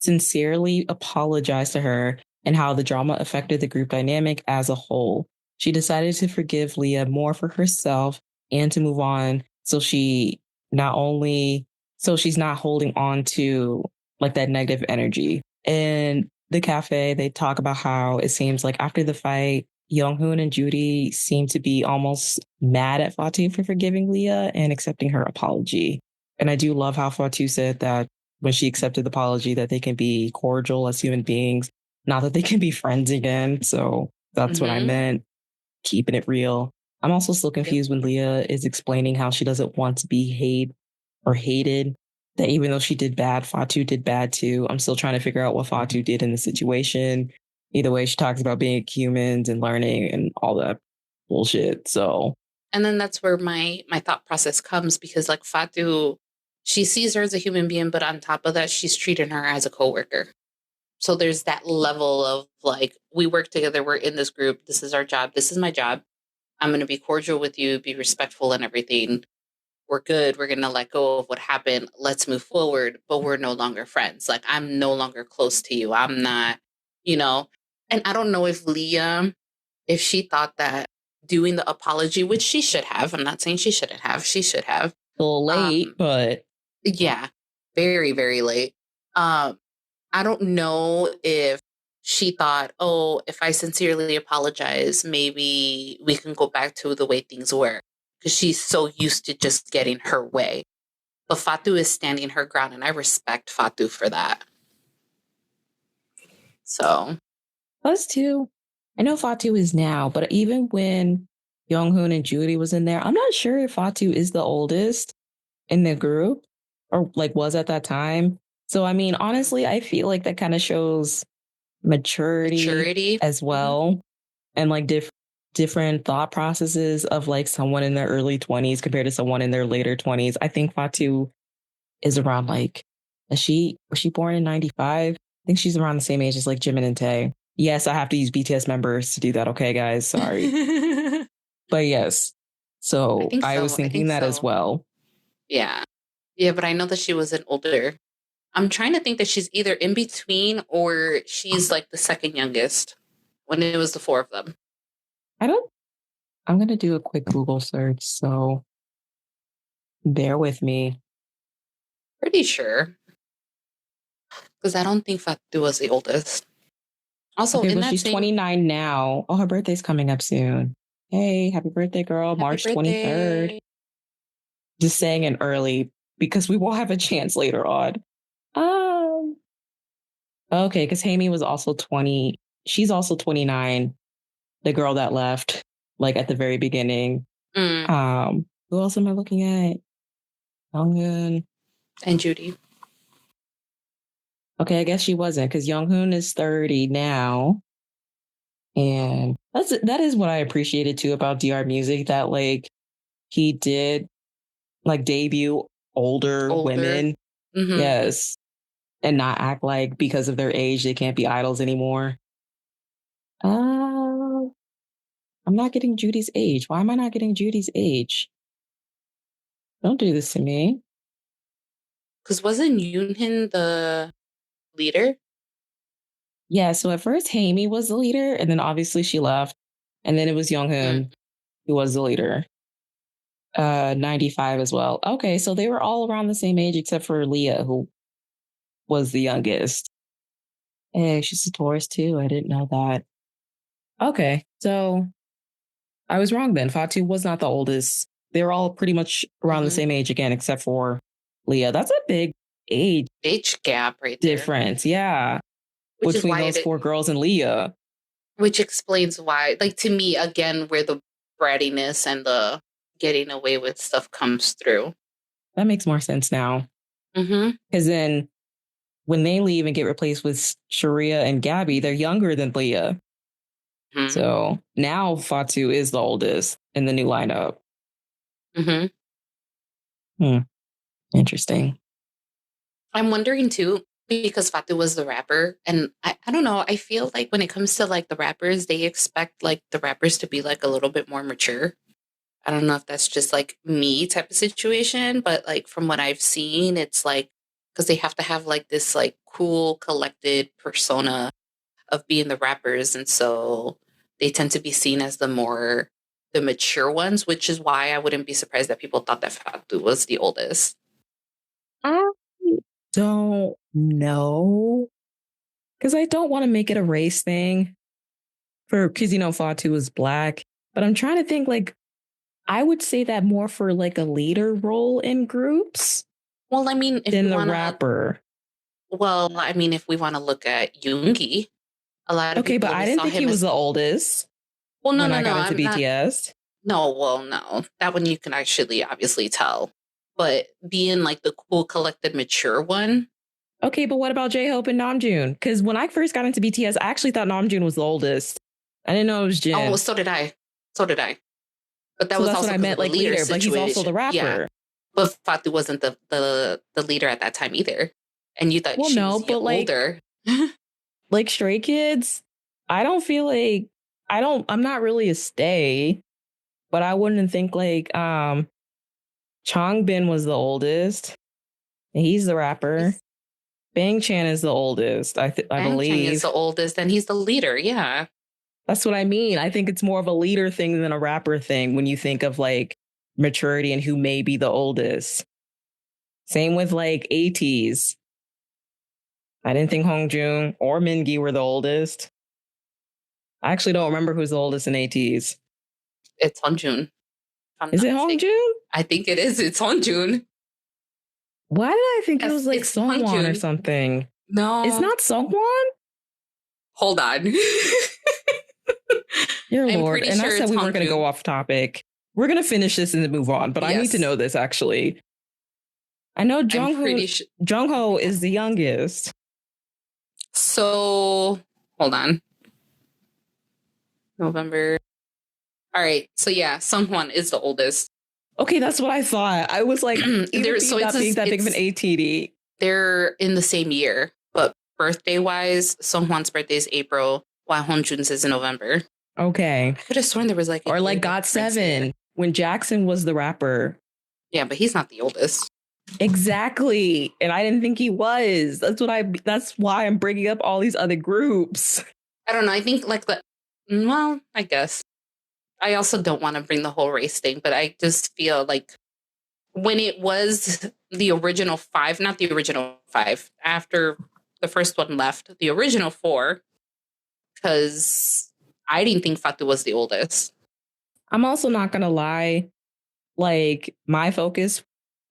A: sincerely apologized to her and how the drama affected the group dynamic as a whole. She decided to forgive Leah more for herself and to move on. Not only so she's not holding on to like that negative energy. In the cafe, they talk about how it seems like after the fight, Younghoon and Judy seem to be almost mad at Fatu for forgiving Leah and accepting her apology. And I do love how Fatu said that when she accepted the apology, that they can be cordial as human beings, not that they can be friends again. So that's what I
B: mm-hmm.
A: meant, keeping it real. I'm also still
B: Yep.
A: confused when Leah is explaining how she doesn't want to be hated, that even though she did bad, Fatu did bad too. I'm still trying to figure out what Fatu did in the situation. Either way, she talks about being humans and learning and all that bullshit. So,
B: And then that's where my thought process comes because like Fatu, she sees her as a human being, but on top of that, she's treating her as a coworker. So there's that level of like, we work together, we're in this group, this is our job, this is my job. I'm going to be cordial with you, be respectful and everything. we're good. We're going to let go of what happened. Let's move forward. But we're no longer friends. Like, I'm no longer close to you. I'm not, you know. And I don't know if Leah, if she thought that doing the apology, which she should have, I'm not saying she shouldn't have, she should have.
A: A little late, but
B: Yeah, very, very late. I don't know if she thought, oh, if I sincerely apologize, maybe we can go back to the way things were. Because she's so used to just getting her way. But Fatu is standing her ground, and I respect Fatu for that. So,
A: us too. I know Fatu is now, but even when Younghoon and Judy was in there, I'm not sure if Fatu is the oldest in the group or like was at that time. So I mean, honestly, I feel like that kind of shows maturity
B: maturity.
A: as well, and like different thought processes of like someone in their early 20s compared to someone in their later 20s. I think Fatu is around like, was she born in 95? I think she's around the same age as like Jimin and Tae. Yes, I have to use BTS members to do that. Okay, guys, sorry. But yes.
B: I
A: So
B: think
A: I was
B: so. I
A: thinking
B: think
A: that as
B: so.
A: well.
B: Yeah. Yeah, but I know that she was an older. I'm trying to think that she's either in between or she's like the second youngest when it was the four of them.
A: I don't, I'm going to do a quick Google search. So bear with me.
B: Pretty sure. Because I don't think Fatu was the oldest. Also,
A: Okay,
B: in
A: well,
B: that
A: she's
B: same
A: 29 now. Oh, her birthday's coming up soon. Hey, happy birthday, girl.
B: happy
A: March 23rd.
B: birthday.
A: Just saying it early because we will have a chance later on. Um, okay, because Hammy was also 20. She's also 29, the girl that left, like at the very beginning.
B: Mm,
A: Who else am I looking at? Younghoon.
B: and Judy.
A: Okay, I guess she wasn't because Younghoon is 30 now. And that is what I appreciated too about DR Music, that like he did like debut older
B: Older.
A: women.
B: Mm-hmm.
A: Yes. And not act like because of their age they can't be idols anymore. Uh, I'm not getting Judy's age. Why am I not getting Judy's age? Don't do this to me.
B: Because wasn't Yoonhin the leader?
A: Yeah, so at first Hammy was the leader, and then obviously she left. And then it was
B: Mm.
A: Younghoon who was the leader. 95 as well. Okay, so they were all around the same age except for Leah, who was the youngest. Hey, she's a Taurus too. I didn't know that. Okay, so I was wrong then. Fatu was not the oldest. They were all pretty much around the
B: Mm-hmm.
A: same age again, except for Leah. That's a big age
B: Age gap right there.
A: difference. Yeah.
B: Which is
A: Between
B: why
A: those
B: it,
A: four girls and Leah.
B: which explains why, like to me, again, where the brattiness and the getting away with stuff comes through.
A: That makes more sense now.
B: Mm-hmm.
A: Because then when they leave and get replaced with Sharia and Gabby, they're younger than Leah.
B: Mm-hmm.
A: So now Fatu is the oldest in the new lineup.
B: Mm-hmm.
A: Hmm. Interesting.
B: I'm wondering too, because Fatu was the rapper, and I don't know, I feel like when it comes to like the rappers, they expect like the rappers to be like a little bit more mature. I don't know if that's just like me type of situation, but like from what I've seen, it's like because they have to have like this like cool, collected persona of being the rappers, and so they tend to be seen as the mature ones, which is why I wouldn't be surprised that people thought that Fatu was the oldest.
A: I don't know. Because I don't want to make it a race thing for, because, Fatu is black. But I'm trying to think like, I would say that more for like a leader role in groups
B: Well, I mean, if we
A: than the
B: want to,
A: rapper.
B: well, I mean, if we want to look at Yoongi, a lot of
A: Okay,
B: people
A: but I
B: only
A: didn't
B: saw
A: think he
B: him
A: was
B: as,
A: the oldest
B: well, no,
A: when
B: no,
A: I
B: no,
A: got into
B: I'm not.
A: BTS.
B: No, well, no, that one you can actually obviously tell. But being like the cool, collected, mature one,
A: Okay, but what about J-Hope and Namjoon? Because when I first got into BTS, I actually thought Namjoon was the oldest. I didn't know it was
B: oh,
A: Jin.
B: so did I. So did I. But that
A: So
B: was
A: that's what
B: also
A: I
B: because
A: meant,
B: of the
A: like
B: leader
A: leader, but he's also
B: situation.
A: the
B: Yeah.
A: rapper.
B: But Fatu wasn't the leader at that time either. And you thought
A: Well,
B: she
A: no,
B: was
A: but
B: older.
A: like Stray Kids, I don't feel like I'm not really a stay, but I wouldn't think like Changbin was the oldest. He's the rapper.
B: He's,
A: Bang Chan is the oldest, I
B: Bang Chang is
A: believe.
B: the oldest, and he's the leader. Yeah.
A: That's what I mean. I think it's more of a leader thing than a rapper thing when you think of like maturity and who may be the oldest. Same with like ATs. I didn't think Hongjoong or Mingi were the oldest. I actually don't remember who's the oldest in ATs.
B: It's on June. If I'm
A: Is
B: not
A: it
B: mistaken.
A: Hongjoong?
B: I think it is. It's on June.
A: Why did I think it
B: Yes,
A: was like
B: it's on
A: Songwon or
B: June.
A: something? It's
B: No.
A: not Songwon?
B: Hold on.
A: Dear
B: I'm
A: Lord.
B: pretty
A: And I
B: sure
A: said
B: it's
A: we weren't going to
B: Hongjoong.
A: go off topic. We're going to finish this and then move on, but I need to
B: Yes.
A: know this actually. I know
B: I'm pretty sure.
A: Jungho is the youngest.
B: So, hold on. November. All right. So, yeah, Sungwon is the oldest.
A: Okay, that's what I thought. I was like, even
B: So
A: not being that big of an ATD.
B: They're in the same year, but birthday wise, Sungwon's birthday is April, while Honjun's is in November.
A: Okay.
B: I could have sworn there was like
A: or like GOT7 when Jackson was the rapper.
B: Yeah, but he's not the oldest.
A: Exactly. And I didn't think he was. That's why I'm bringing up all these other groups.
B: I don't know. I think like well, I guess. I also don't want to bring the whole race thing, but I just feel like when it was the original 5, not the original 5, after the first one left, the original 4, because I didn't think Fatu was the oldest.
A: I'm also not going to lie. Like, my focus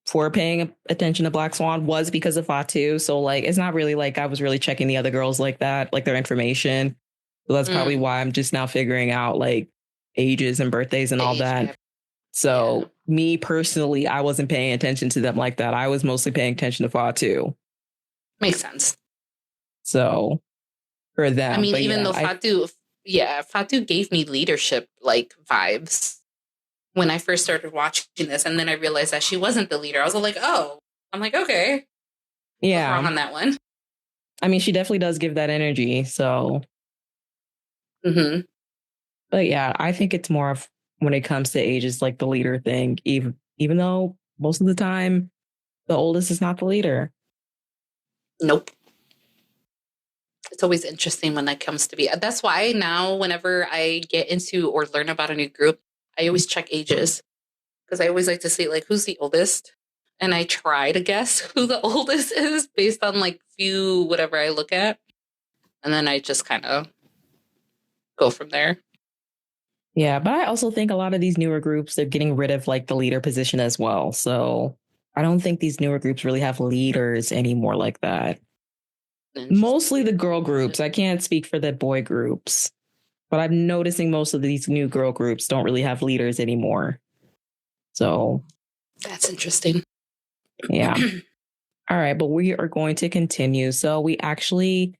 A: for paying attention to Black Swan was because of Fatu. So, like, it's not really like I was really checking the other girls like that, like their information. So that's probably why I'm just now figuring out like ages and birthdays and all that. Gap. So me personally, I wasn't paying attention to them like that. I was mostly paying attention to Fatu.
B: Makes sense.
A: So for them.
B: I mean, even though Fatu gave me leadership like vibes when I first started watching this, and then I realized that she wasn't the leader. I was like, oh, I'm like, okay.
A: Yeah.
B: What's wrong on that one?
A: I mean, she definitely does give that energy. So But yeah, I think it's more of when it comes to ages, like the leader thing, even though most of the time the oldest is not the leader.
B: Nope. It's always interesting when that comes to be. That's why now whenever I get into or learn about a new group, I always check ages. Because I always like to see like who's the oldest. And I try to guess who the oldest is based on like few whatever I look at. And then I just kind of go from there.
A: Yeah, but I also think a lot of these newer groups, they're getting rid of like the leader position as well. So I don't think these newer groups really have leaders anymore like that. Mostly the girl groups. I can't speak for the boy groups, but I'm noticing most of these new girl groups don't really have leaders anymore. So
B: that's interesting.
A: Yeah. All right, but we are going to continue. So we actually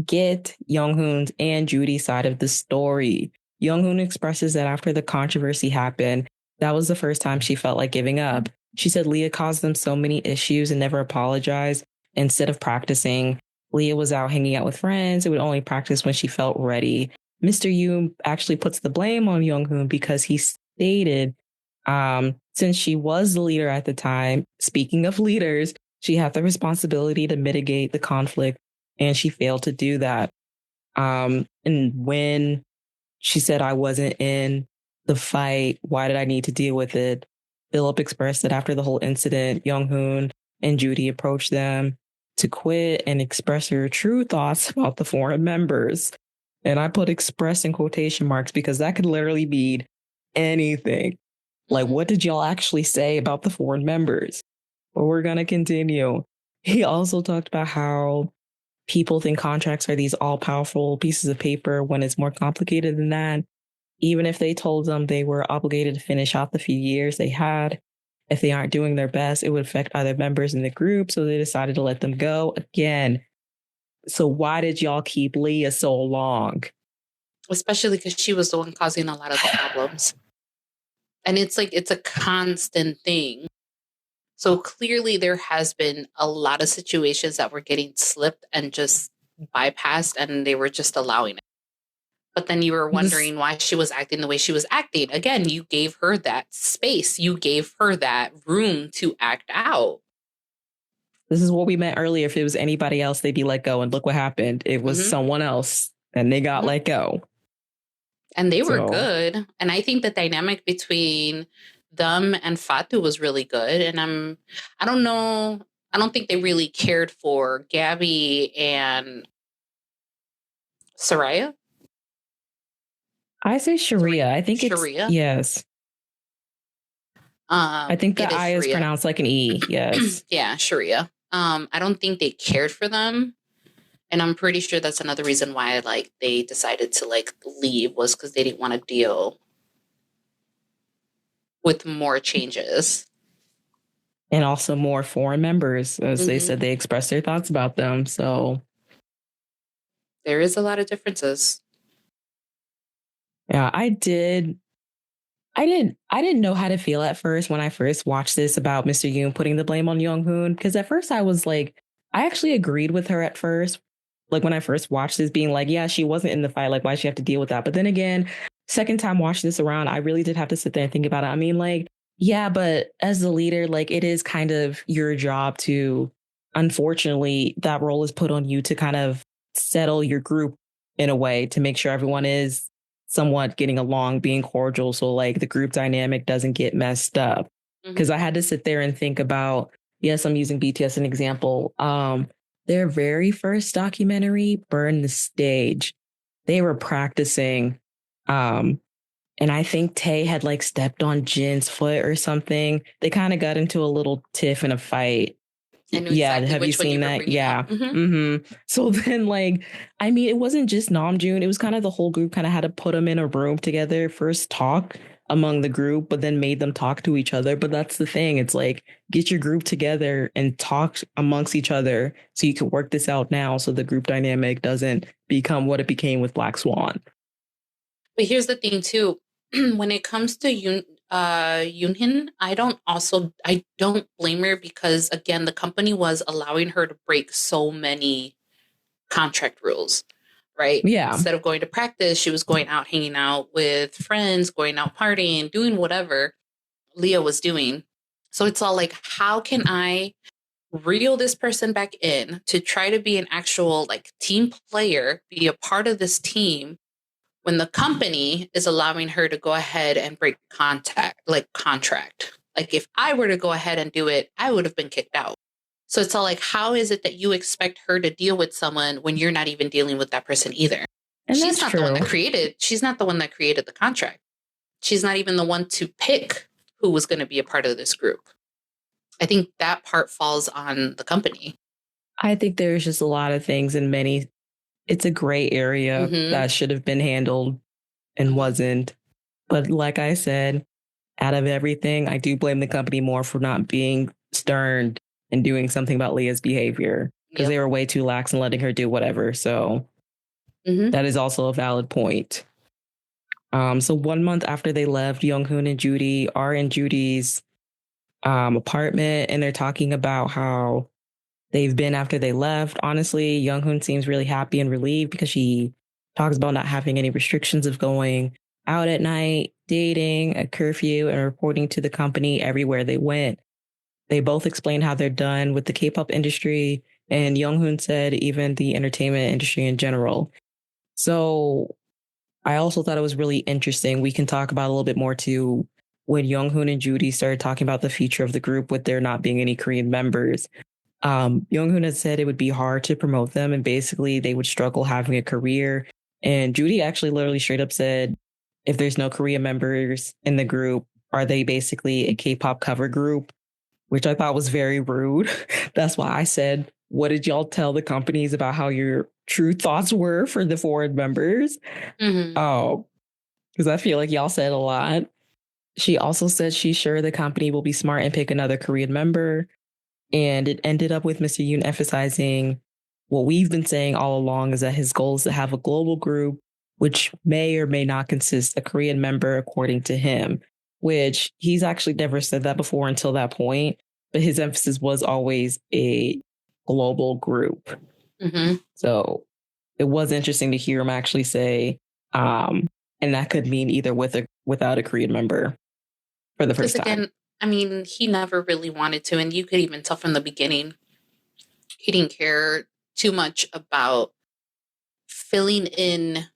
A: get Younghoon's and Judy's side of the story. Younghoon expresses that after the controversy happened, that was the first time she felt like giving up. She said Leah caused them so many issues and never apologized. Instead of practicing, Leah was out hanging out with friends and would only practice when she felt ready. Mr. Yoon actually puts the blame on Younghoon because he stated, since she was the leader at the time, speaking of leaders, she had the responsibility to mitigate the conflict, and she failed to do that. And when she said, I wasn't in the fight, why did I need to deal with it? Philip expressed that after the whole incident, Younghoon and Judy approached them to quit and express her true thoughts about the foreign members. And I put express in quotation marks because that could literally mean anything. Like, what did y'all actually say about the foreign members? But we're going to continue. He also talked about how people think contracts are these all powerful pieces of paper when it's more complicated than that. Even if they told them they were obligated to finish out the few years they had, if they aren't doing their best, it would affect other members in the group. So they decided to let them go again. So why did y'all keep Leah so long?
B: Especially because she was the one causing a lot of the problems. And it's like, it's a constant thing. So clearly there has been a lot of situations that were getting slipped and just bypassed, and they were just allowing it. But then you were
A: This
B: wondering why she was acting the way she was acting. Again, you gave her that space. You gave her that room to act out.
A: this is what we meant earlier. If it was anybody else, they'd be let go. And look what happened. It was someone else and they got let go.
B: And they were good. And I think the dynamic between them and Fatu was really good. And I don't know. I don't think they really cared for Gabby and Soraya.
A: I say Sharia. I think
B: Sharia.
A: It's yes. I think the I is pronounced like an E. Yes.
B: Yeah, Sharia. I don't think they cared for them. And I'm pretty sure that's another reason why like they decided to like leave, was because they didn't want to deal with more changes.
A: And also more foreign members, as they said, they expressed their thoughts about them. So
B: there is a lot of differences.
A: Yeah, I didn't know how to feel at first when I first watched this about Mr. Yoon putting the blame on Young-hoon, because at first I was like, I actually agreed with her at first. Like when I first watched this, being like, yeah, she wasn't in the fight. Like, why she have to deal with that? But then again, second time watching this around, I really did have to sit there and think about it. I mean, like, yeah, but as the leader, like it is kind of your job to, unfortunately, that role is put on you to kind of settle your group in a way to make sure everyone is somewhat getting along, being cordial. So like the group dynamic doesn't get messed up. Because I had to sit there and think about, yes, I'm using BTS as an example. Their very first documentary, Burn the Stage, they were practicing. And I think Tay had like stepped on Jin's foot or something. They kind of got into a little tiff in a fight. Yeah,
B: Exactly
A: have you seen that? Yeah. So then, like, I mean, it wasn't just Namjoon. It was kind of the whole group kind of had to put them in a room together, first talk among the group, but then made them talk to each other. But that's the thing. It's like, get your group together and talk amongst each other so you can work this out now so the group dynamic doesn't become what it became with Black Swan.
B: But here's the thing, too. When it comes to Yoonhin, I don't blame her, because again, the company was allowing her to break so many contract rules, right?
A: Yeah.
B: Instead of going to practice, she was going out, hanging out with friends, going out partying, doing whatever Leah was doing. So it's all like, how can I reel this person back in to try to be an actual like team player, be a part of this team, when the company is allowing her to go ahead and break contract. Like if I were to go ahead and do it, I would have been kicked out. So it's all like, how is it that you expect her to deal with someone when you're not even dealing with that person either?
A: And
B: she's not the one that created the contract. She's not even the one to pick who was going to be a part of this group. I think that part falls on the company.
A: I think there's just a lot of things in many. It's a gray area that should have been handled and wasn't. But like I said, out of everything, I do blame the company more for not being stern and doing something about Leah's behavior, because they were way too lax and letting her do whatever. So that is also a valid point. So 1 month after they left, Young-hoon and Judy are in Judy's apartment, and they're talking about how they've been after they left. Honestly, Young-hoon seems really happy and relieved because she talks about not having any restrictions of going out at night, dating, a curfew, and reporting to the company everywhere they went. They both explained how they're done with the K-pop industry, and Young-hoon said even the entertainment industry in general. So I also thought it was really interesting. We can talk about a little bit more too when Young-hoon and Judy started talking about the future of the group with there not being any Korean members. Young-hoon had said it would be hard to promote them and basically they would struggle having a career. And Judy actually literally straight up said, if there's no Korean members in the group, are they basically a K-pop cover group? Which I thought was very rude. That's why I said, what did y'all tell the companies about how your true thoughts were for the foreign members? Oh, because I feel like y'all said a lot. She also said she's sure the company will be smart and pick another Korean member. And it ended up with Mr. Yoon emphasizing what we've been saying all along, is that his goal is to have a global group, which may or may not consist a Korean member, according to him, which he's actually never said that before until that point. But his emphasis was always a global group. So it was interesting to hear him actually say, Um, and that could mean either with or without a Korean member for the
B: Because
A: first time.
B: again, I mean, he never really wanted to, and you could even tell from the beginning he didn't care too much about filling in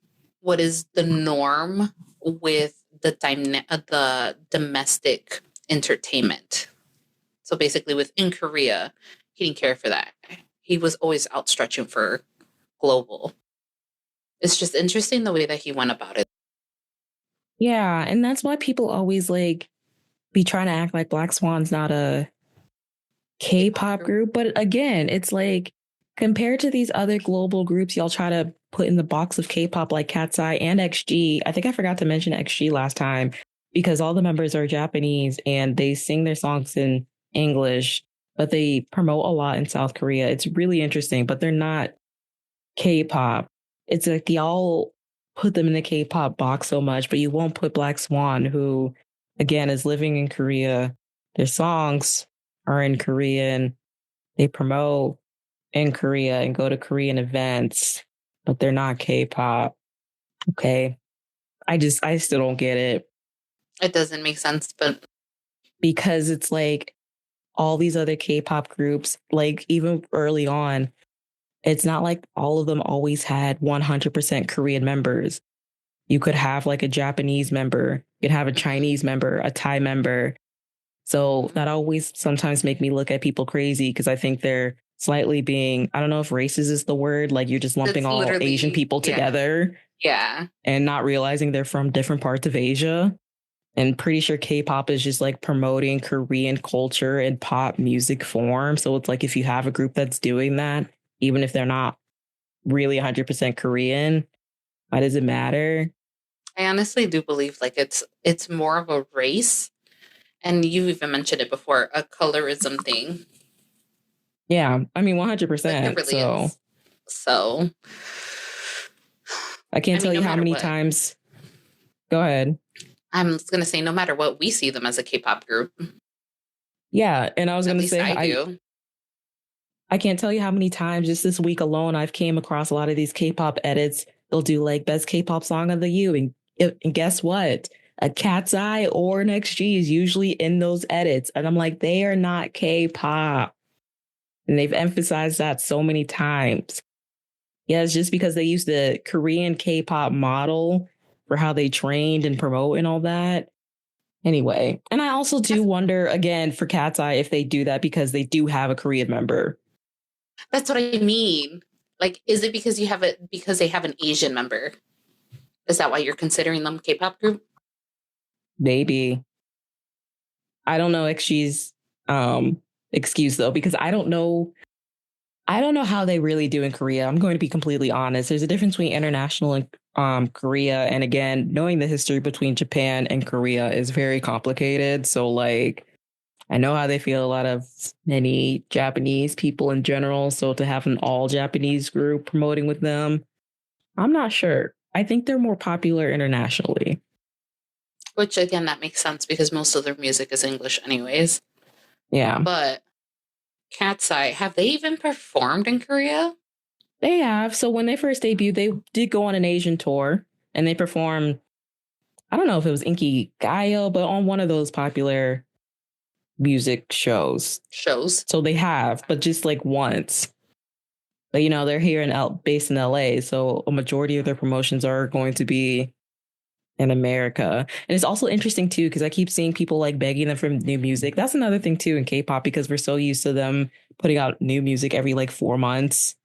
B: what is the norm with the domestic entertainment. So basically, within Korea, he didn't care for that. He was always outstretching for global. It's just interesting the way that he went about it.
A: Yeah, and that's why people always like be trying to act like Black Swan's not a
B: K-pop
A: K-pop
B: group.
A: group, but again, it's like compared to these other global groups, y'all try to put in the box of K-pop like Cat's Eye and XG. I think I forgot to mention XG last time because all the members are Japanese and they sing their songs in English, but they promote a lot in South Korea. It's really interesting, but they're not K-pop. It's like y'all put them in the K-pop box so much, but you won't put Black Swan, who again is living in Korea. Their songs are in Korean. They promote in Korea and go to Korean events, but they're not K-pop. Okay. I still don't get it
B: It doesn't make sense, but
A: because it's like all these other K-pop groups, like even early on, it's not like all of them always had 100% Korean members. You could have like a Japanese member, you could have a Chinese member, a Thai member. So that always sometimes make me look at people crazy because I think they're slightly being, I don't know if racist is the word, like you're just lumping
B: it's
A: all Asian
B: literally,
A: people
B: yeah,
A: together
B: yeah.
A: and not realizing they're from different parts of Asia. And pretty sure K-pop is just like promoting Korean culture and pop music form. So it's like if you have a group that's doing that, even if they're not really 100% Korean, why does it matter?
B: I honestly do believe like it's more of a race, and you even mentioned it before, a colorism thing.
A: Yeah, I mean
B: Like it
A: 100%.
B: really
A: So
B: is. So,
A: I
B: I
A: can't
B: mean,
A: tell
B: no
A: you how
B: matter
A: many
B: what,
A: times. Go ahead.
B: I'm going to say no matter what, we see them as a K-pop group.
A: Yeah, and I was
B: At
A: gonna
B: least
A: say
B: I do.
A: I can't tell you how many times just this week alone I've came across a lot of these K-pop edits. They'll do like best K-pop song of the year, and guess what? A Cat's Eye or an XG is usually in those edits, and I'm like, they are not K-pop, and they've emphasized that so many times. Yeah, it's just because they use the Korean K-pop model for how they trained and promote and all that. Anyway, and I also do wonder again for Cat's Eye if they do that because they do have a Korean member.
B: That's what I mean. Like, is it because you have it because they have an Asian member? Is that why you're considering them K-pop group?
A: Maybe. I don't know XG's excuse though, because I don't know how they really do in Korea. I'm going to be completely honest. There's a difference between international and Korea. And again, knowing the history between Japan and Korea is very complicated. So like I know how they feel a lot of many Japanese people in general. So to have an all Japanese group promoting with them, I'm not sure. I think they're more popular internationally.
B: Which again, that makes sense because most of their music is English, anyways.
A: Yeah,
B: But Cat's Eye, have they even performed in Korea?
A: they have. So when they first debuted, they did go on an Asian tour and they performed, I don't know if it was Inky Gaio, but on one of those popular music shows.
B: Shows.
A: So they have, but just like once. But you know, they're here based in LA. So a majority of their promotions are going to be in America. And it's also interesting too, because I keep seeing people like begging them for new music. That's another thing too in K-pop, because we're so used to them putting out new music every like 4 months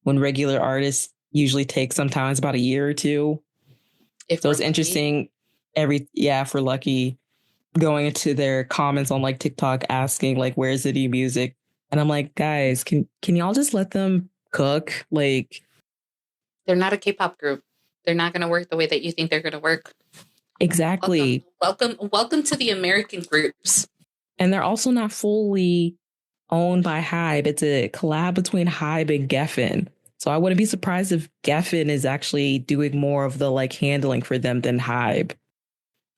A: when regular artists usually take sometimes about a year or two.
B: If
A: So
B: we're
A: it's
B: lucky.
A: interesting if we're lucky, going into their comments on like TikTok asking like where's the new music? And I'm like, guys, can y'all just let them cook? Like
B: They're not a K-pop group. They're not going to work the way that you think they're going to work. Welcome,
A: exactly.
B: welcome, welcome to the American groups.
A: And they're also not fully owned by Hybe. It's a collab between Hybe and Geffen. So I wouldn't be surprised if Geffen is actually doing more of the like handling for them than Hybe.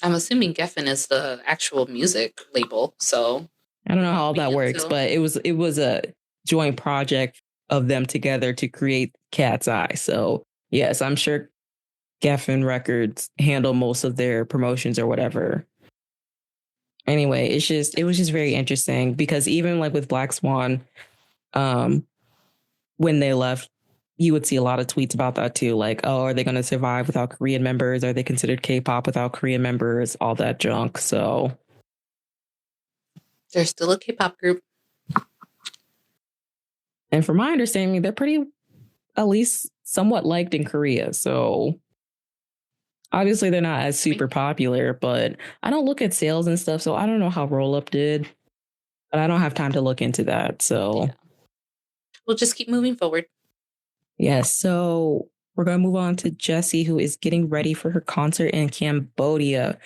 B: I'm assuming Geffen is the actual music label, so
A: I don't
B: it
A: know how
B: won't
A: all
B: be
A: that works,
B: until
A: but it was a joint project of them together to create Cat's Eye. So yes, I'm sure Geffen Records handle most of their promotions or whatever. Anyway, it was just very interesting because even like with Black Swan, um, when they left, you would see a lot of tweets about that too. Like, oh, are they going to survive without Korean members? Are they considered K-pop without Korean members? All that junk. So
B: They're still a K-pop group.
A: and from my understanding, they're pretty, at least somewhat liked in Korea. So obviously they're not as super popular, but I don't look at sales and stuff. So I don't know how Roll Up did, but I don't have time to look into that. So
B: Yeah. We'll just keep moving forward.
A: yes. So we're going to move on to Jessie, who is getting ready for her concert in Cambodia.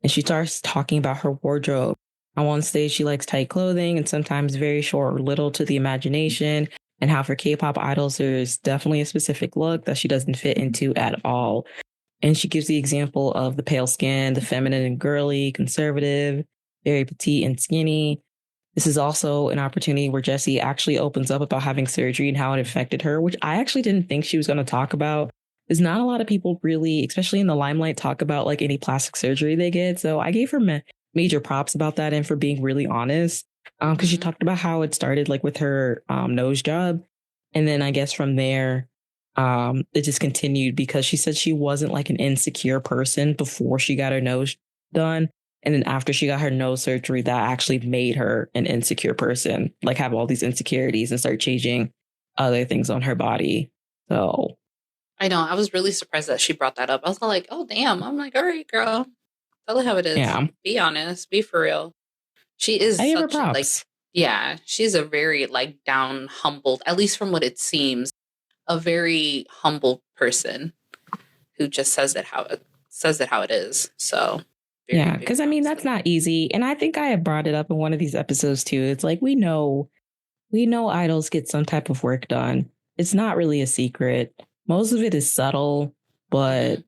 A: And she starts talking about her wardrobe. On one stage, she likes tight clothing and sometimes very short or little to the imagination. And how for K-pop idols, there's definitely a specific look that she doesn't fit into at all. And she gives the example of the pale skin, the feminine and girly, conservative, very petite and skinny. This is also an opportunity where Jessie actually opens up about having surgery and how it affected her, which I actually didn't think she was going to talk about. There's not a lot of people really, especially in the limelight, talk about like any plastic surgery they get. So I gave her major props about that and for being really honest. Because she talked about how it started like with her nose job. And then I guess from there, it just continued because she said she wasn't like an insecure person before she got her nose done. And then after she got her nose surgery, that actually made her an insecure person, like have all these insecurities and start changing other things on her body. So
B: I know. I was really surprised that she brought that up. I was like, oh, damn. I'm like, all right, girl. Tell it how it is.
A: yeah,
B: Be honest. Be for real. She is
A: I give her
B: such like,
A: props.
B: yeah, she's a very like down, humbled, at least from what it seems, a very humble person who just says it how it is. So very
A: Yeah,
B: big
A: because I mean
B: props.
A: that's not easy, and I think I have brought it up in one of these episodes too. It's like we know idols get some type of work done. It's not really a secret. Most of it is subtle, but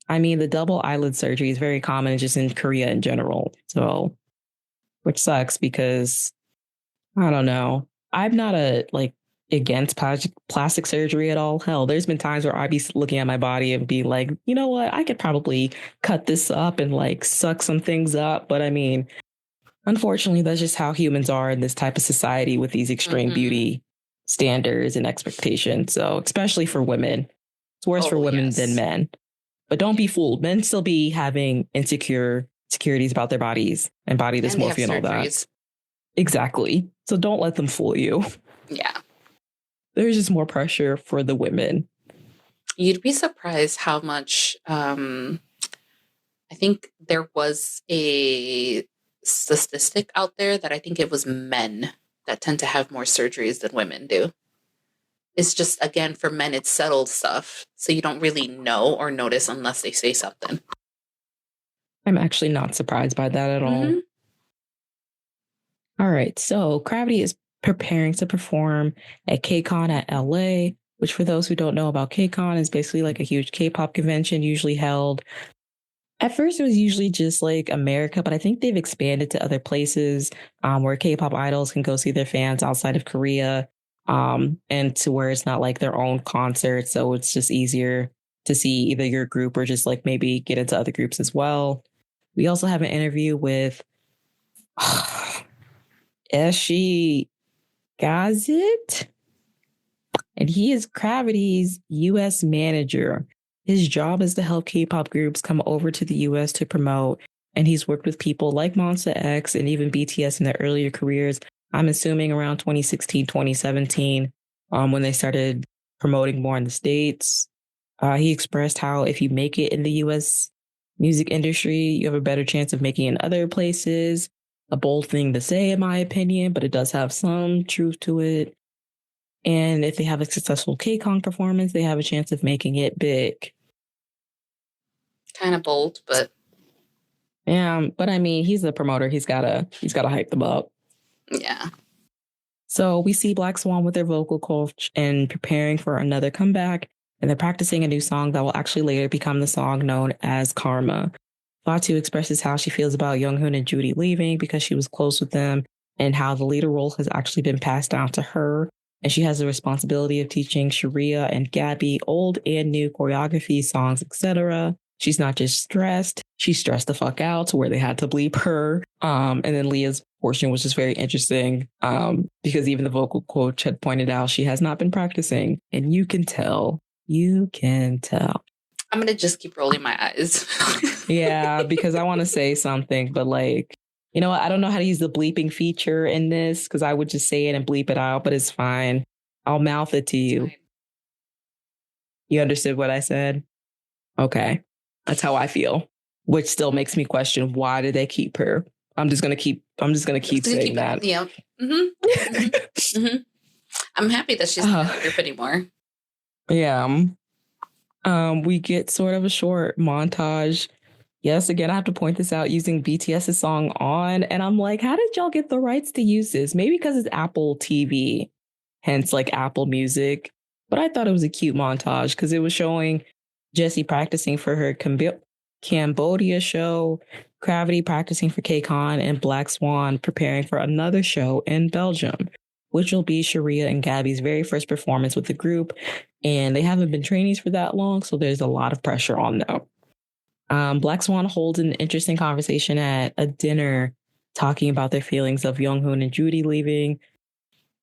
A: I mean the double eyelid surgery is very common just in Korea in general. So, which sucks because I don't know. I'm not a like against plastic surgery at all. Hell, there's been times where I'd be looking at my body and be like, you know what, I could probably cut this up and like suck some things up. But I mean, unfortunately, that's just how humans are in this type of society with these extreme beauty standards and expectations. So, especially for women, it's worse for
B: Oh,
A: women than
B: yes.
A: men. But don't be fooled. Men still be having insecurities about their bodies and body
B: And they have
A: dysmorphia and all that.
B: surgeries.
A: Exactly. So don't let them fool you.
B: Yeah.
A: There's just more pressure for the women.
B: You'd be surprised how much I think there was a statistic out there that I think it was men that tend to have more surgeries than women do. It's just, again, for men, it's settled stuff. So you don't really know or notice unless they say something.
A: I'm actually not surprised by that at all. All right. So Gravity is preparing to perform at KCON at LA, which for those who don't know about KCON is basically like a huge K-pop convention usually held. At first, it was usually just like America, but I think they've expanded to other places where K-pop idols can go see their fans outside of Korea, and to where it's not like their own concert. So it's just easier to see either your group or just like maybe get into other groups as well. We also have an interview with Eshi Gazit, and he is Gravity's US manager. His job is to help K-pop groups come over to the US to promote, and he's worked with people like Monsta X and even BTS in their earlier careers. I'm assuming around 2016, 2017, when they started promoting more in the States. He expressed how if you make it in the US music industry, you have a better chance of making it in other places. A bold thing to say, in my opinion, but it does have some truth to it. And if they have a successful KCON performance, they have a chance of making it big.
B: Kind of bold, but
A: Yeah, but I mean, he's the promoter. He's gotta hype them up.
B: yeah.
A: So we see Black Swan with their vocal coach and preparing for another comeback, and they're practicing a new song that will actually later become the song known as Karma. Fatu expresses how she feels about Younghoon and Judy leaving because she was close with them, and how the leader role has actually been passed down to her. and she has the responsibility of teaching Sharia and Gabby old and new choreography, songs, etc. She's not just stressed, she's stressed the fuck out to where they had to bleep her. And then Leah's portion was just very interesting because even the vocal coach had pointed out she has not been practicing. And you can tell. You can tell.
B: I'm going to just keep rolling my eyes.
A: Yeah, because I want to say something, but like, you know what? I don't know how to use the bleeping feature in this because I would just say it and bleep it out, but it's fine. I'll mouth it to you. You understood what I said? Okay. That's how I feel, which still makes me question why did they keep her? I'm just gonna keep saying that.
B: Yeah. I'm happy that she's not in the group anymore.
A: Yeah. We get sort of a short montage. Yes, again, I have to point this out using BTS's song On. And I'm like, how did y'all get the rights to use this? Maybe because it's Apple TV, hence like Apple Music. But I thought it was a cute montage because it was showing Jessie practicing for her Cambodia show, Gravity practicing for KCON, and Black Swan preparing for another show in Belgium, which will be Sharia and Gabby's very first performance with the group. And they haven't been trainees for that long, so there's a lot of pressure on them. Black Swan holds an interesting conversation at a dinner talking about their feelings of Younghoon and Judy leaving.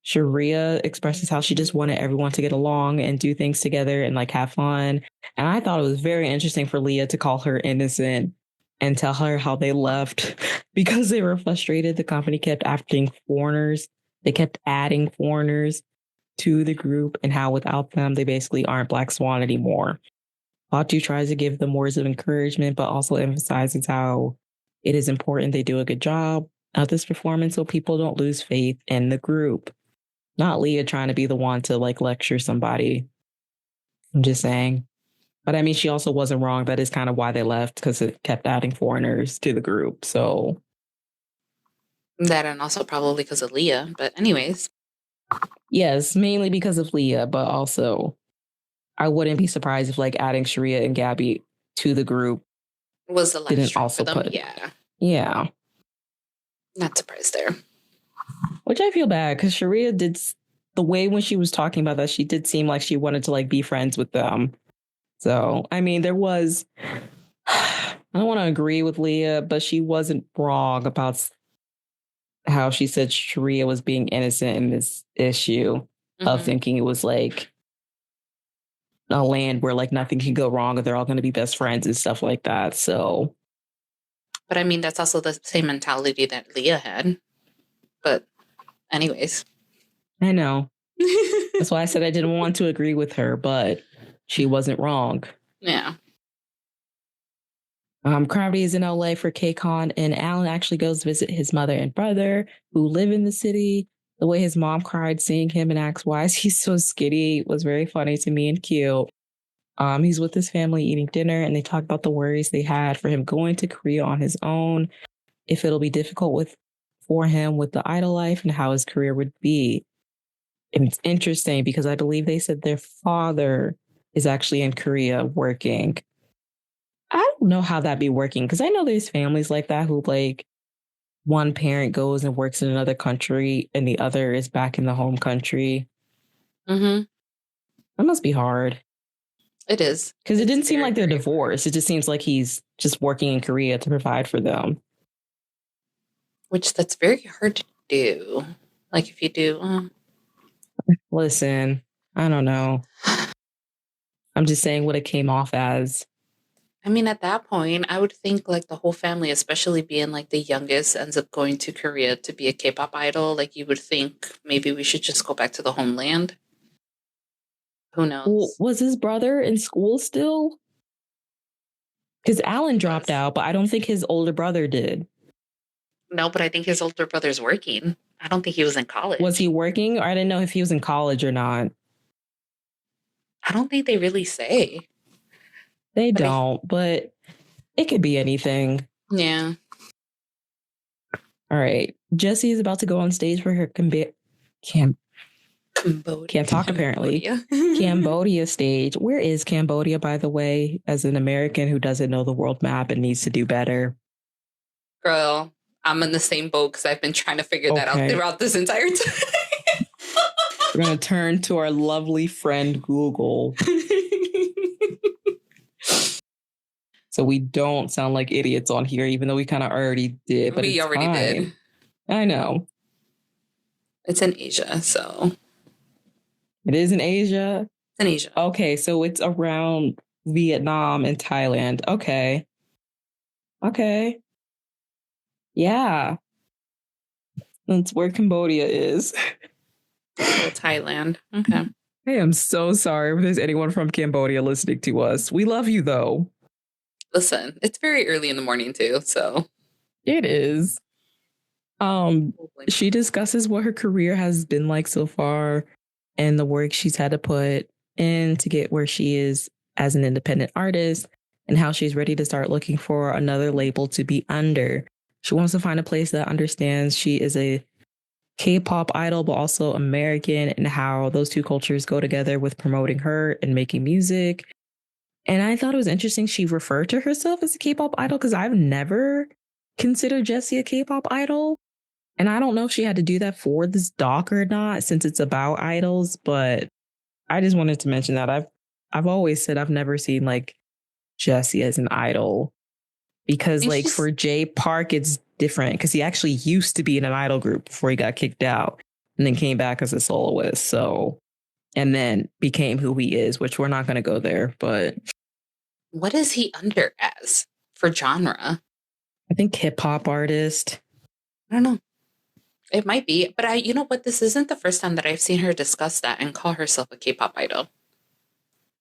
A: Sharia expresses how she just wanted everyone to get along and do things together and like have fun. And I thought it was very interesting for Leah to call her innocent and tell her how they left because they were frustrated. The company kept adding foreigners. They kept adding foreigners to the group and how without them, they basically aren't Black Swan anymore. Batu tries to give them words of encouragement, but also emphasizes how it is important they do a good job at this performance so people don't lose faith in the group. Not Leah trying to be the one to like lecture somebody. I'm just saying. But I mean, she also wasn't wrong. That is kind of why they left because it kept adding foreigners to the group. So
B: that and also probably because of Leah. But anyways.
A: Yes, mainly because of Leah, but also I wouldn't be surprised if like adding Sharia and Gabby to the group
B: was the last straw for them. Yeah. Not surprised there.
A: Which I feel bad because Sharia did the way when she was talking about that, she did seem like she wanted to like be friends with them. So, I mean, there was, I don't want to agree with Leah, but she wasn't wrong about how she said Sharia was being innocent in this issue of thinking it was like a land where like nothing can go wrong and they're all going to be best friends and stuff like that. So,
B: but I mean, that's also the same mentality that Leah had. But anyways.
A: I know. That's why I said I didn't want to agree with her, but she wasn't wrong.
B: Yeah.
A: Gravity is in LA for KCON, and Alan actually goes to visit his mother and brother who live in the city. The way his mom cried seeing him and asked why is he so skinny was very funny to me and cute. He's with his family eating dinner, and they talk about the worries they had for him going to Korea on his own, if it'll be difficult for him with the idol life and how his career would be. And it's interesting because I believe they said their father is actually in Korea working. I don't know how that'd be working because I know there's families like that who like one parent goes and works in another country and the other is back in the home country. That must be hard.
B: It is.
A: Because it didn't seem like they're divorced. It just seems like he's just working in Korea to provide for them.
B: Which that's very hard to do. Like if you do...
A: Listen, I don't know. I'm just saying what it came off as.
B: I mean, at that point, I would think like the whole family, especially being like the youngest, ends up going to Korea to be a K-pop idol. Like you would think maybe we should just go back to the homeland. Who knows?
A: Well, was his brother in school still? Because Alan dropped out, but I don't think his older brother did.
B: No, but I think his older brother's working. I don't think he was in college.
A: Was he working? Or I didn't know if he was in college or not.
B: I don't think they really say.
A: They don't, but it could be anything.
B: Yeah.
A: All right. Jessie is about to go on stage for her can't talk apparently. Cambodia stage. Where is Cambodia, by the way, as an American who doesn't know the world map and needs to do better?
B: Girl, I'm in the same boat because I've been trying to figure that out throughout this entire time.
A: We're going to turn to our lovely friend Google so we don't sound like idiots on here, even though we kind of already did, but
B: We
A: it's
B: already
A: fine.
B: did.
A: I know.
B: It's in Asia, so.
A: It is in Asia?
B: It's in Asia.
A: Okay, so it's around Vietnam and Thailand. Okay. Okay. Yeah. That's where Cambodia is.
B: Oh, Thailand. Okay.
A: I am so sorry if there's anyone from Cambodia listening to us. We love you, though.
B: Listen, it's very early in the morning, too, so.
A: It is. She discusses what her career has been like so far and the work she's had to put in to get where she is as an independent artist and how she's ready to start looking for another label to be under. She wants to find a place that understands she is a K-pop idol, but also American, and how those two cultures go together with promoting her and making music. And I thought it was interesting she referred to herself as a K-pop idol because I've never considered Jessie a K-pop idol. And I don't know if she had to do that for this doc or not, since it's about idols. But I just wanted to mention that I've always said I've never seen like Jessie as an idol because
B: think
A: like
B: she's
A: for Jay Park it's different because he actually used to be in an idol group before he got kicked out and then came back as a soloist. So and then became who he is, which we're not going to go there. But
B: what is he under as for genre?
A: I think hip hop artist.
B: I don't know. It might be, but you know what? This isn't the first time that I've seen her discuss that and call herself a K-pop idol.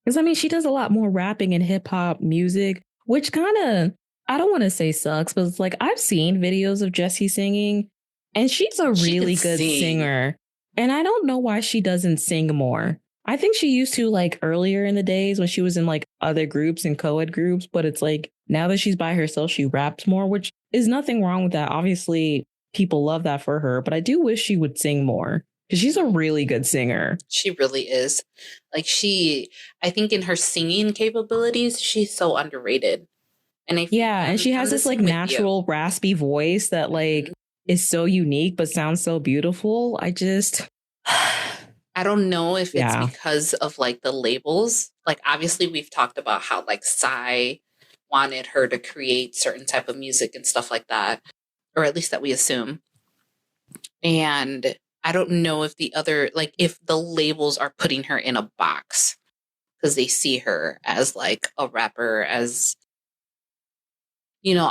A: Because I mean, she does a lot more rapping and hip hop music, which kind of, I don't want to say sucks, but it's like I've seen videos of Jessie singing and she's a
B: She
A: really
B: can
A: good
B: sing.
A: singer. And I don't know why she doesn't sing more. I think she used to like earlier in the days when she was in like other groups and co-ed groups, but it's like now that she's by herself, she raps more, which is nothing wrong with that. Obviously, people love that for her, but I do wish she would sing more because she's a really good singer.
B: She really is. Like I think in her singing capabilities, she's so underrated. And
A: Yeah, and she has
B: I'm the
A: this like
B: same with you.
A: natural raspy voice that like is so unique but sounds so beautiful. I just
B: I don't know if it's
A: yeah.
B: because of like the labels. Like obviously we've talked about how like Psy wanted her to create certain type of music and stuff like that, or at least that we assume. And I don't know if if the labels are putting her in a box because they see her as like a rapper, as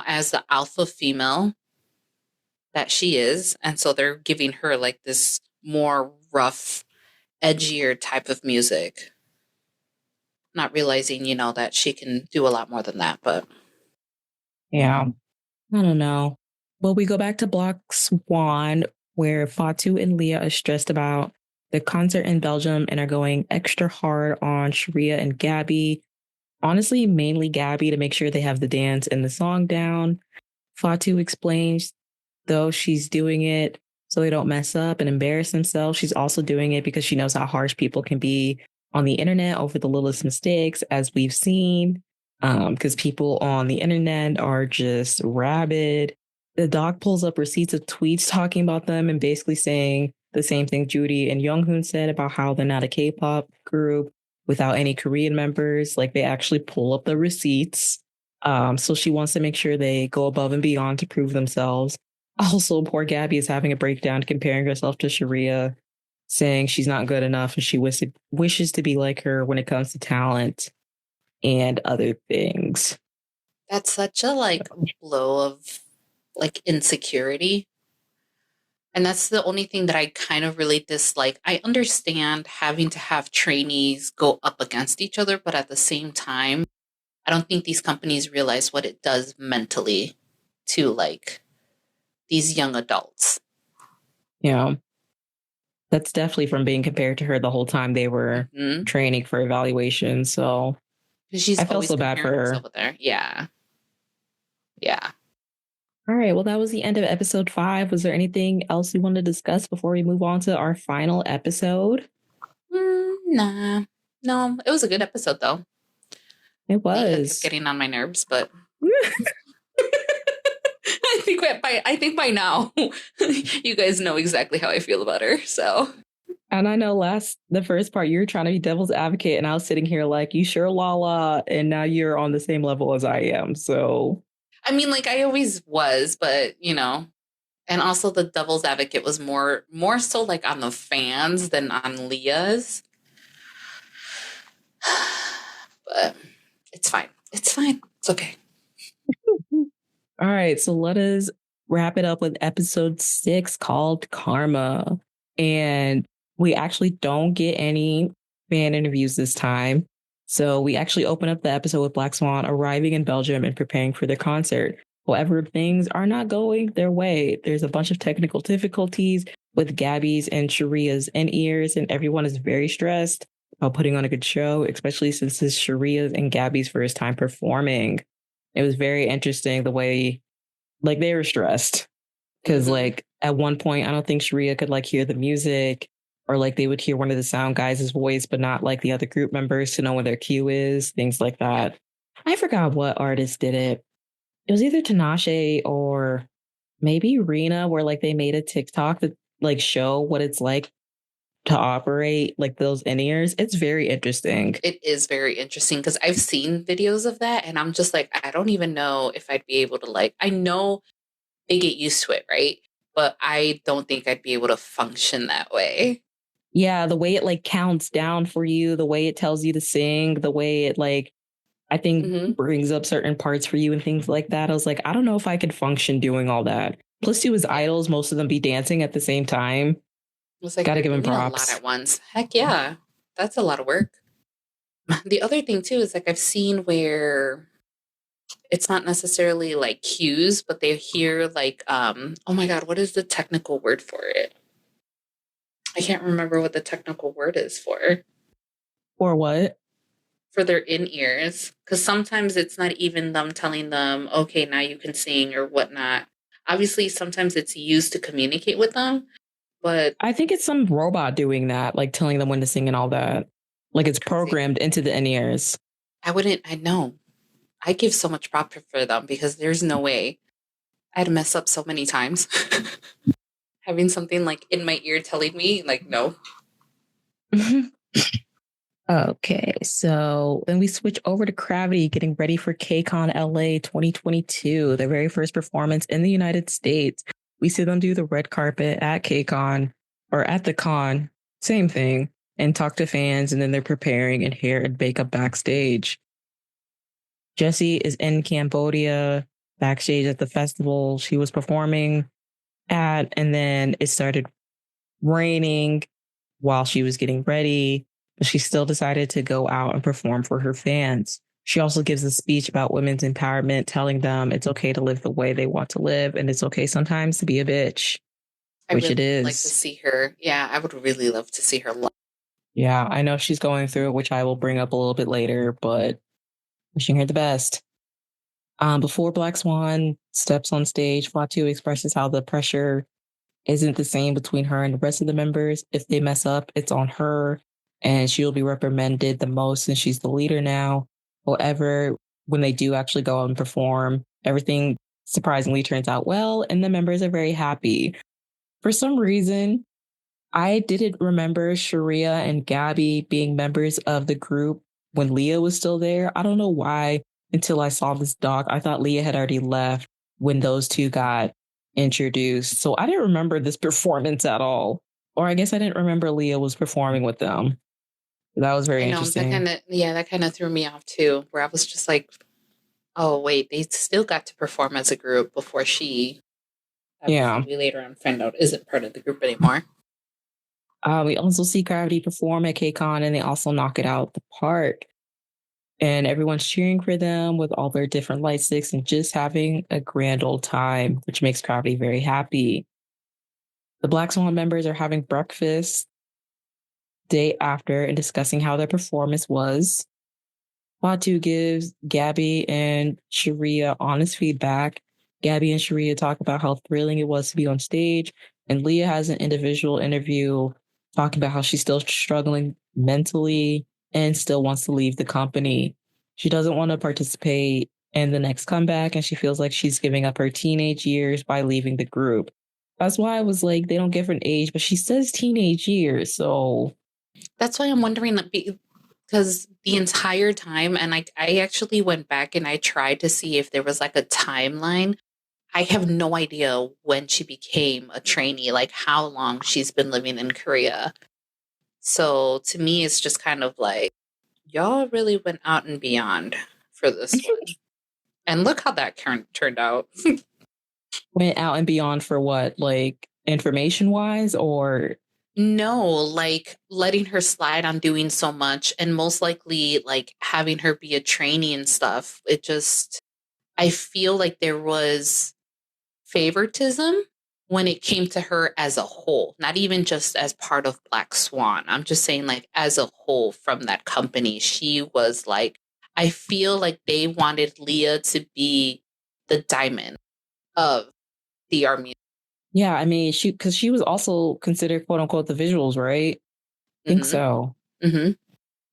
B: as the alpha female that she is. And so they're giving her like this more rough, edgier type of music. Not realizing, that she can do a lot more than that, but
A: Yeah. I don't know. Well, we go back to Block Swan, where Fatu and Leah are stressed about the concert in Belgium and are going extra hard on Sharia and Gabby. Honestly, mainly Gabby to make sure they have the dance and the song down. Fatu explains, though she's doing it so they don't mess up and embarrass themselves, she's also doing it because she knows how harsh people can be on the internet over the littlest mistakes, as we've seen. Because people on the internet are just rabid. The doc pulls up receipts of tweets talking about them and basically saying the same thing Judy and Younghoon said about how they're not a K-pop group without any Korean members. Like they actually pull up the receipts. So she wants to make sure they go above and beyond to prove themselves. Also, poor Gabby is having a breakdown comparing herself to Sharia, saying she's not good enough and she wishes to be like her when it comes to talent and other things.
B: that's such a like blow of like insecurity. And that's the only thing that I kind of really dislike. I understand having to have trainees go up against each other, but at the same time, I don't think these companies realize what it does mentally to like these young adults.
A: Yeah. That's definitely from being compared to her the whole time they were training for evaluation. So
B: she's
A: I felt
B: always
A: so bad for
B: comparing
A: her.
B: herself with her. Yeah. Yeah.
A: All right. Well, that was the end of episode 5. Was there anything else you want to discuss before we move on to our final episode?
B: Nah. No, it was a good episode though.
A: It
B: It kept
A: was.
B: getting on my nerves, but I think by now you guys know exactly how I feel about her. So
A: And I know the first part you were trying to be devil's advocate, and I was sitting here like, you sure, Lala? And now you're on the same level as I am. So
B: I mean, like I always was, but and also the devil's advocate was more so like on the fans than on Leah's. But it's fine. It's fine. It's okay.
A: all right, so let us wrap it up with episode 6 called Karma. And we actually don't get any fan interviews this time. So we actually open up the episode with Black Swan arriving in Belgium and preparing for their concert. However, things are not going their way. There's a bunch of technical difficulties with Gabby's and Sharia's in ears, and everyone is very stressed about putting on a good show, especially since this is Sharia's and Gabby's first time performing. It was very interesting the way like they were stressed because
B: Mm-hmm.
A: like at one point I don't think Sharia could like hear the music or like they would hear one of the sound guys' voice but not like the other group members to know when their cue is, things like
B: Yeah.
A: that. I forgot what artist did it. It was either Tinashe or maybe Rena where like they made a TikTok that like show what it's like to operate like those in ears. It's very interesting.
B: It is very interesting because I've seen videos of that and I'm just like, I don't even know if I'd be able to like, I know they get used to it, right? But I don't think I'd be able to function that way.
A: Yeah, the way it like counts down for you, the way it tells you to sing, the way it like I think
B: Mm-hmm.
A: brings up certain parts for you and things like that. I was like, I don't know if I could function doing all that. Plus, two was
B: Yeah.
A: idols, most of them be dancing at the same time.
B: It's like
A: Got to
B: you're
A: give him
B: doing a lot
A: props.
B: at once. Heck yeah. That's a lot of work. The other thing too is like I've seen where it's not necessarily like cues, but they hear like oh my god, what is the technical word for it? I can't remember what the technical word is
A: Or what?
B: for their in ears. Because sometimes it's not even them telling them, okay, now you can sing or whatnot. Obviously, sometimes it's used to communicate with them, but
A: I think it's some robot doing that, like telling them when to sing and all that. Like it's
B: crazy.
A: programmed into the in ears.
B: I know. I give so much props for them because there's no way I'd mess up so many times. Having something like in my ear telling me, like, no.
A: Okay, so then we switch over to Gravity getting ready for KCON LA 2022, their very first performance in the United States. We see them do the red carpet at KCON or at the con, same thing, and talk to fans, and then they're preparing and hair and makeup backstage. Jessie is in Cambodia backstage at the festival she was performing at, and then it started raining while she was getting ready, but she still decided to go out and perform for her fans. She also gives a speech about women's empowerment, telling them it's okay to live the way they want to live and it's okay sometimes to be a bitch,
B: I
A: which it
B: really would like to
A: is.
B: see her. Yeah, I would really love to see her live.
A: Yeah, I know she's going through it, which I will bring up a little bit later, but wishing her the best. Before Black Swan steps on stage, Fatu expresses how the pressure isn't the same between her and the rest of the members. If they mess up, it's on her and she'll be reprimanded the most since she's the leader now. However, when they do actually go out and perform, everything surprisingly turns out well and the members are very happy. For some reason, I didn't remember Sharia and Gabby being members of the group when Leah was still there. I don't know why until I saw this doc. I thought Leah had already left when those two got introduced. So I didn't remember this performance at all. Or I guess I didn't remember Leah was performing with them. That was very
B: I know that
A: interesting.
B: that kind of threw me off too, where I was just like, oh, wait, they still got to perform as a group before she, obviously,
A: Yeah.
B: we later on find out isn't part of the group anymore.
A: We also see Gravity perform at KCON and they also knock it out the park. And everyone's cheering for them with all their different light sticks and just having a grand old time, which makes Gravity very happy. The Black Swan members are having breakfast day after and discussing how their performance was. Fatu gives Gabby and Sharia honest feedback. Gabby and Sharia talk about how thrilling it was to be on stage, and Leah has an individual interview talking about how she's still struggling mentally and still wants to leave the company. She doesn't want to participate in the next comeback, and she feels like she's giving up her teenage years by leaving the group. That's why I was like, they don't give her an age, but she says teenage years. So
B: That's why I'm wondering because the entire time, and I actually went back and I tried to see if there was like a timeline. I have no idea when she became a trainee, like how long she's been living in Korea. So to me, it's just kind of like, y'all really went out and beyond for this one. And look how that turned out.
A: went out and beyond for what? Like information wise or
B: No, like letting her slide on doing so much and most likely like having her be a trainee and stuff. It just, I feel like there was favoritism when it came to her as a whole, not even just as part of Black Swan. I'm just saying, like, as a whole from that company, she was like, I feel like they wanted Leah to be the diamond of DR music.
A: yeah, I mean she because she was also considered quote unquote the visuals, right? Think
B: Mm-hmm.
A: so.
B: Mm-hmm.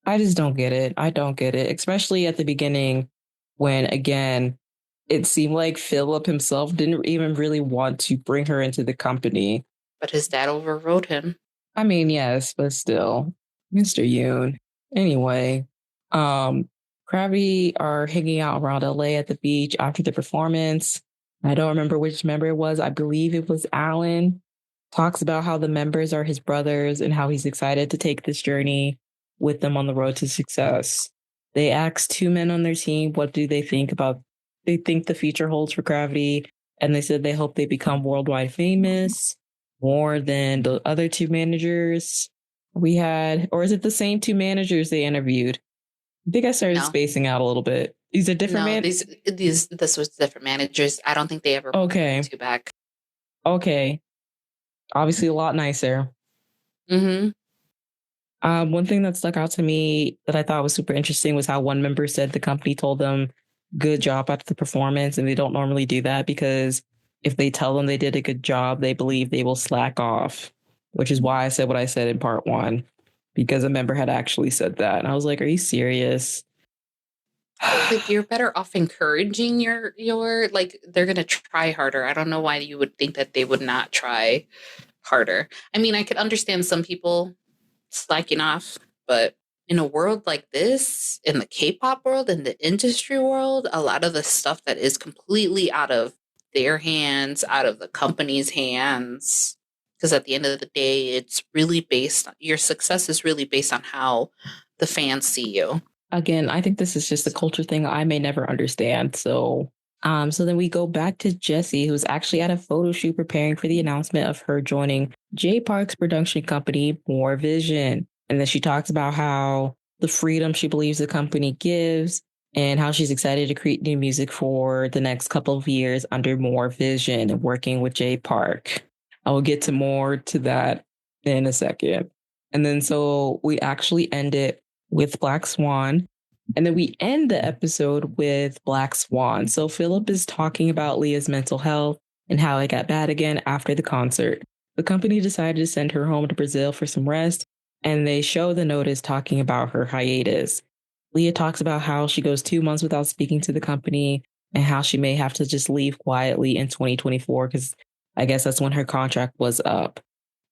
A: I just don't get it. I don't get it, especially at the beginning when, again, it seemed like Philip himself didn't even really want to bring her into the company.
B: But his dad overrode him.
A: I mean, yes, but still, Mr. Yoon. Anyway, Krabby are hanging out around LA at the beach after the performance. I don't remember which member it was. I believe it was Alan. Talks about how the members are his brothers and how he's excited to take this journey with them on the road to success. They asked two men on their team what do they think about they think the future holds for Gravity, and they said they hope they become worldwide famous more than the other two managers we had, or is it the same two managers they interviewed? I think I started
B: No,
A: spacing out a little bit. These are different
B: no,
A: man.
B: this was different managers. I don't think they ever brought the
A: Okay,
B: two back.
A: okay, obviously a lot nicer.
B: Mm-hmm.
A: One thing that stuck out to me that I thought was super interesting was how one member said the company told them good job after the performance, and they don't normally do that because if they tell them they did a good job, they believe they will slack off, which is why I said what I said in part one, because a member had actually said that. And I was like, are you serious?
B: Like you're better off encouraging your like they're gonna try harder. I don't know why you would think that they would not try harder. I mean, I could understand some people slacking off, but in a world like this, in the K-pop world, in the industry world, a lot of the stuff that is completely out of their hands, out of the company's hands. Because at the end of the day, it's really based on your success is really based on how the fans see you.
A: Again, I think this is just a culture thing I may never understand. So then we go back to Jessie, who's actually at a photo shoot preparing for the announcement of her joining J Park's production company, More Vision. And then she talks about how the freedom she believes the company gives and how she's excited to create new music for the next couple of years under More Vision and working with J Park. I will get to more to that in a second. And then so we actually end it with Black Swan. And then we end the episode with Black Swan. So Philip is talking about Leah's mental health and how it got bad again after the concert. The company decided to send her home to Brazil for some rest, and they show the notice talking about her hiatus. Leah talks about how she goes 2 months without speaking to the company and how she may have to just leave quietly in 2024 because I guess that's when her contract was up.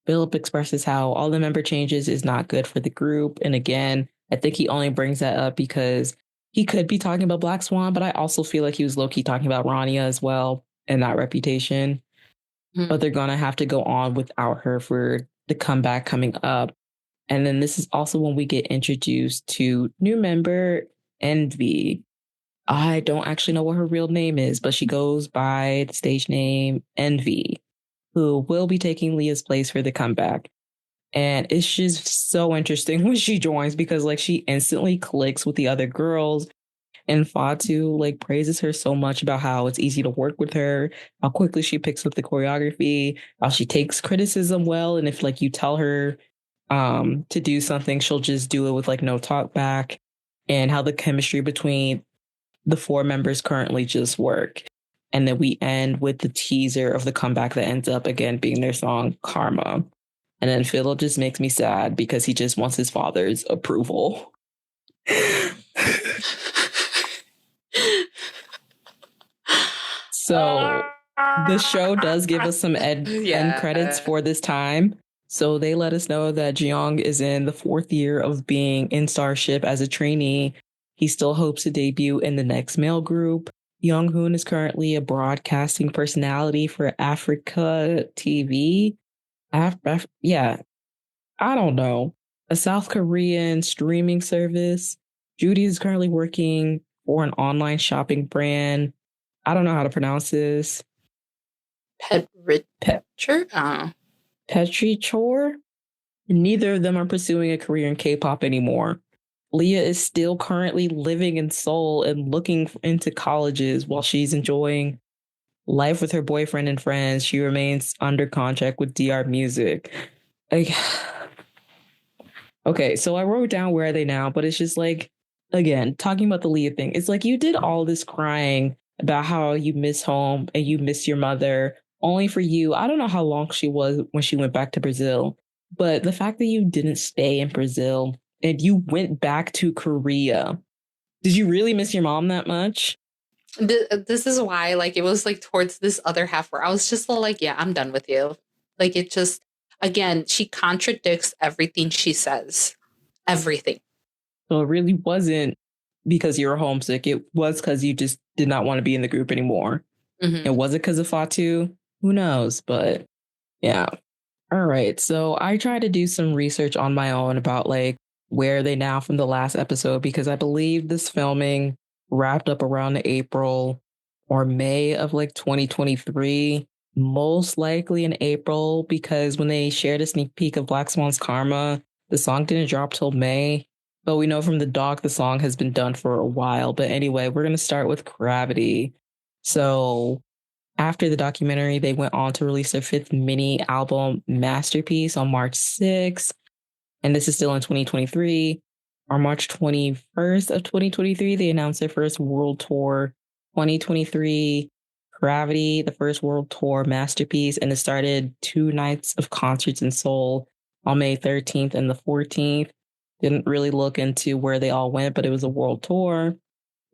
A: Philip expresses how all the member changes is not good for the group. And again, I think he only brings that up because he could be talking about Black Swan, but I also feel like he was low key talking about Rania as well and that reputation.
B: Hmm.
A: But they're going to have to go on without her for the comeback coming up. And then this is also when we get introduced to new member Envy. I don't actually know what her real name is, but she goes by the stage name Envy, who will be taking Leah's place for the comeback. And it's just so interesting when she joins because like she instantly clicks with the other girls. And Fatu like praises her so much about how it's easy to work with her, how quickly she picks up the choreography, how she takes criticism well. And if like you tell her to do something, she'll just do it with like no talk back. And how the chemistry between the four members currently just work. And then we end with the teaser of the comeback that ends up again being their song Karma. And then Philip just makes me sad because he just wants his father's approval. So The show does give us some end credits
B: Yeah.
A: for this time. So they let us know that Jeong is in the fourth year of being in Starship as a trainee. He still hopes to debut in the next male group. Young Hoon is currently a broadcasting personality for Africa TV. Yeah, I don't know. A South Korean streaming service. Judy is currently working for an online shopping brand. I don't know how to pronounce this.
B: Pet
A: Pet
B: Richard? Oh.
A: Petri Chor. Neither of them are pursuing a career in K-pop anymore. Leah is still currently living in Seoul and looking into colleges while she's enjoying life with her boyfriend and friends. She remains under contract with DR Music. Like, okay, so I wrote down where are they now, but it's just like, again, talking about the Leah thing. It's like you did all this crying about how you miss home and you miss your mother, only for you. I don't know how long she was when she went back to Brazil, but the fact that you didn't stay in Brazil and you went back to Korea, did you really miss your mom that much?
B: This is why, like, it was like towards this other half where I was just like, yeah, I'm done with you. Like, it just, again, she contradicts everything she says. Everything.
A: So it really wasn't because you were homesick. It was because you just did not want to be in the group anymore.
B: Mm-hmm.
A: And was it because of Fatu? Who knows? But yeah. All right. So I tried to do some research on my own about like where are they now from the last episode because I believe this filming wrapped up around April or May of like 2023. Most likely in April because when they shared a sneak peek of Black Swan's Karma, the song didn't drop till May. But we know from the doc the song has been done for a while. But anyway, we're going to start with Gravity. So after the documentary, they went on to release their fifth mini album, Masterpiece, on March 6th. And this is still in 2023. On March 21st of 2023, they announced their first world tour, 2023 Gravity, the first world tour Masterpiece. And it started 2 nights of concerts in Seoul on May 13th and the 14th. Didn't really look into where they all went, but it was a world tour.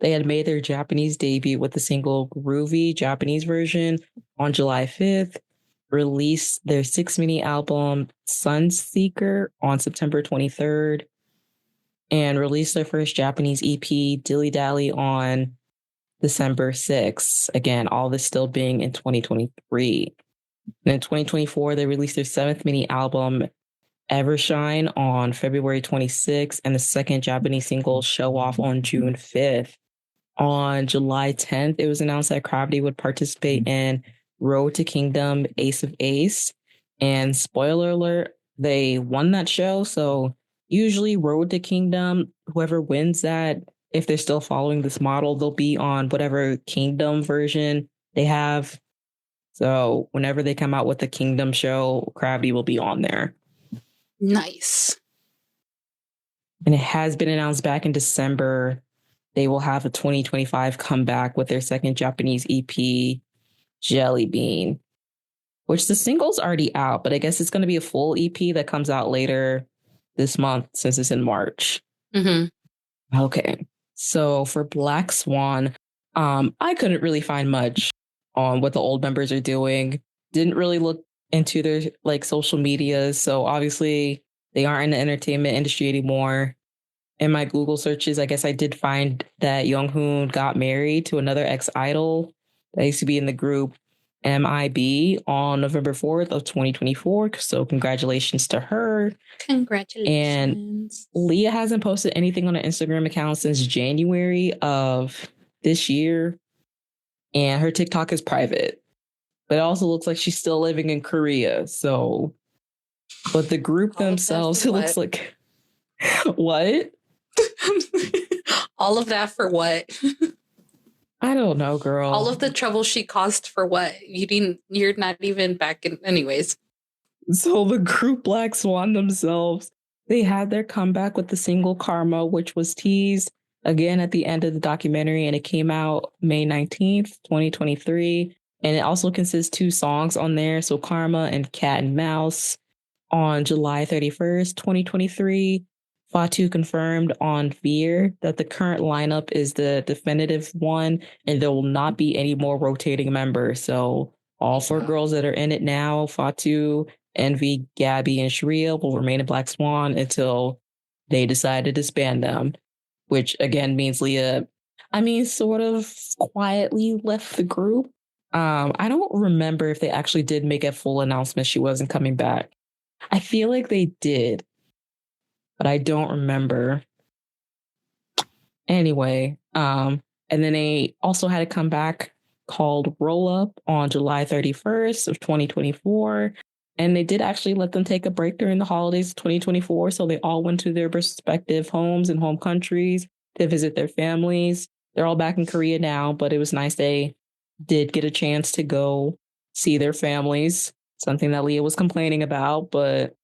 A: They had made their Japanese debut with the single Groovy Japanese version on July 5th, released their six mini album Sunseeker on September 23rd, and released their first Japanese EP Dilly Dally on December 6th. Again, all this still being in 2023. And in 2024, they released their seventh mini album Evershine on February 26th, and the second Japanese single Show Off on June 5th. On July 10th, it was announced that Gravity would participate in Road to Kingdom Ace of Ace. And spoiler alert, they won that show. So usually Road to Kingdom, whoever wins that, if they're still following this model, they'll be on whatever Kingdom version they have. So whenever they come out with the Kingdom show, Gravity will be on there.
B: Nice.
A: And it has been announced back in December they will have a 2025 comeback with their second Japanese EP, Jelly Bean, which the single's already out, but I guess it's going to be a full EP that comes out later this month since it's in March.
B: Mm-hmm.
A: Okay. So for Black Swan, I couldn't really find much on what the old members are doing. Didn't really look into their like social media. So obviously they aren't in the entertainment industry anymore. In my Google searches, I guess I did find that Younghoon got married to another ex-idol that used to be in the group MIB on November 4th of 2024. So congratulations to her.
B: Congratulations.
A: And Leah hasn't posted anything on her Instagram account since January of this year. And her TikTok is private. But it also looks like she's still living in Korea. So, but the group themselves, it looks like... What?
B: All of that for what?
A: I don't know, girl.
B: All of the trouble she caused for what? You're not even back in anyways.
A: So the group Black Swan themselves, they had their comeback with the single Karma, which was teased again at the end of the documentary, and it came out May 19th, 2023. And it also consists 2 songs on there. So Karma and Cat and Mouse on July 31st, 2023. Fatu confirmed on Veer that the current lineup is the definitive one and there will not be any more rotating members. So All four girls that are in it now, Fatu, Envy, Gabby, and Sharia, will remain in Black Swan until they decide to disband them, which again means Leah, I mean, sort of quietly left the group. I don't remember if they actually did make a full announcement she wasn't coming back. I feel like they did, but I don't remember. Anyway, and then they also had a comeback called Roll Up on July 31st of 2024. And they did actually let them take a break during the holidays of 2024. So they all went to their respective homes and home countries to visit their families. They're all back in Korea now, but it was nice they did get a chance to go see their families, something that Leah was complaining about, but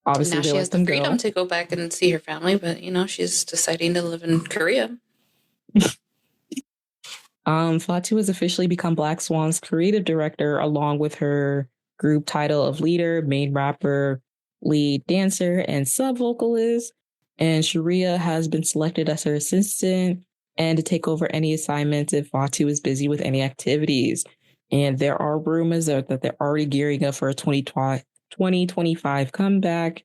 A: obviously
B: Now
A: they
B: she has
A: let
B: the
A: them
B: freedom
A: go.
B: to go back and see her family, but she's deciding to live in Korea.
A: Fatu has officially become Black Swan's creative director, along with her group title of leader, main rapper, lead dancer, and sub vocalist. And Sharia has been selected as her assistant and to take over any assignments if Fatu is busy with any activities. And there are rumors that they're already gearing up for a 2025 comeback.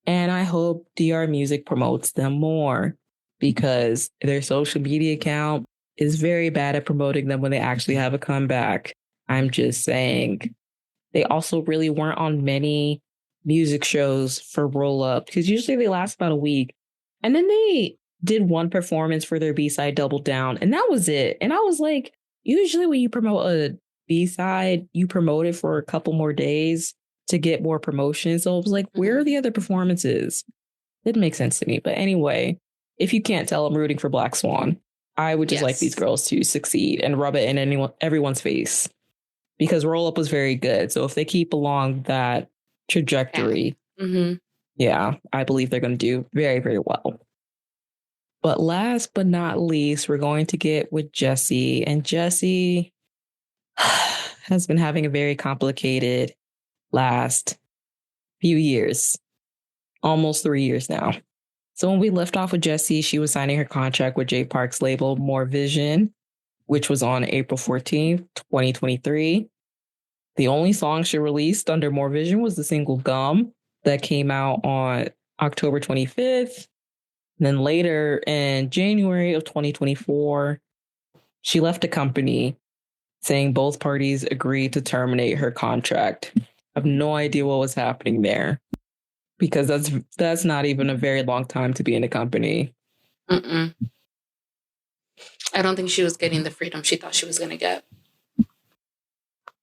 A: And I hope DR Music promotes them more because their social media account is very bad at promoting them when they actually have a comeback. I'm just saying. They also really weren't on many music shows for Roll Up because usually they last about a week. And then they did one performance for their B-side Double Down, and that was it. And I was like, usually when you promote a B-side, you promote it for a couple more days to get more promotion. So I was like, where are the other performances? Didn't make sense to me. But anyway, if you can't tell, I'm rooting for Black Swan. I would just like these girls to succeed and rub it in everyone's face because Roll Up was very good. So if they keep along that trajectory, yeah, I believe they're going to do very, very well. But last but not least, we're going to get with Jessie. And Jessie has been having a very complicated last few years, almost 3 years now. So when we left off with Jessie, she was signing her contract with Jay Park's label More Vision, which was on April 14th, 2023. The only song she released under More Vision was the single Gum that came out on October 25th. And then later in January of 2024, she left the company saying both parties agreed to terminate her contract. I have no idea what was happening there because that's not even a very long time to be in a company.
B: I don't think she was getting the freedom she thought she was going to get.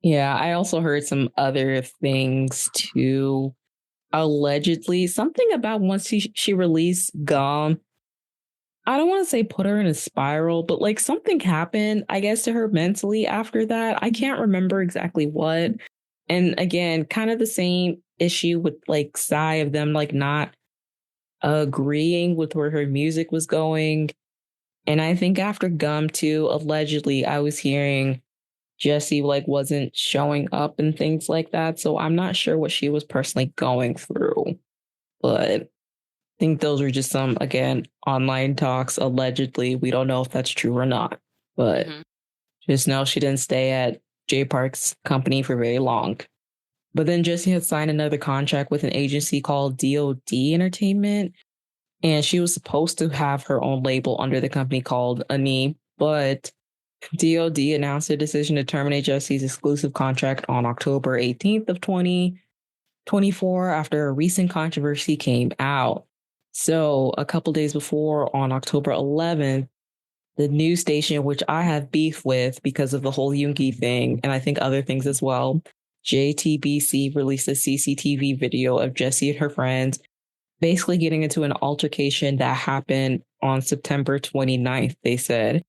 A: Yeah, I also heard some other things too. Allegedly, something about once she released Gum, I don't want to say put her in a spiral, but like something happened, I guess, to her mentally after that. I can't remember exactly what. And again, kind of the same issue with like Psy of them like not agreeing with where her music was going. And I think after Gum too, allegedly, I was hearing Jessie like wasn't showing up and things like that. So I'm not sure what she was personally going through. But I think those are just some, again, online talks. Allegedly, we don't know if that's true or not. But just know she didn't stay at Jay Park's company for very long. But then Jessie had signed another contract with an agency called DOD Entertainment. And she was supposed to have her own label under the company called Ani. But DOD announced their decision to terminate Jessie's exclusive contract on October 18th of 2024 after a recent controversy came out. So a couple days before, on October 11th, the news station, which I have beef with because of the whole Yoongi thing, and I think other things as well, JTBC released a CCTV video of Jessie and her friends basically getting into an altercation that happened on September 29th, they said.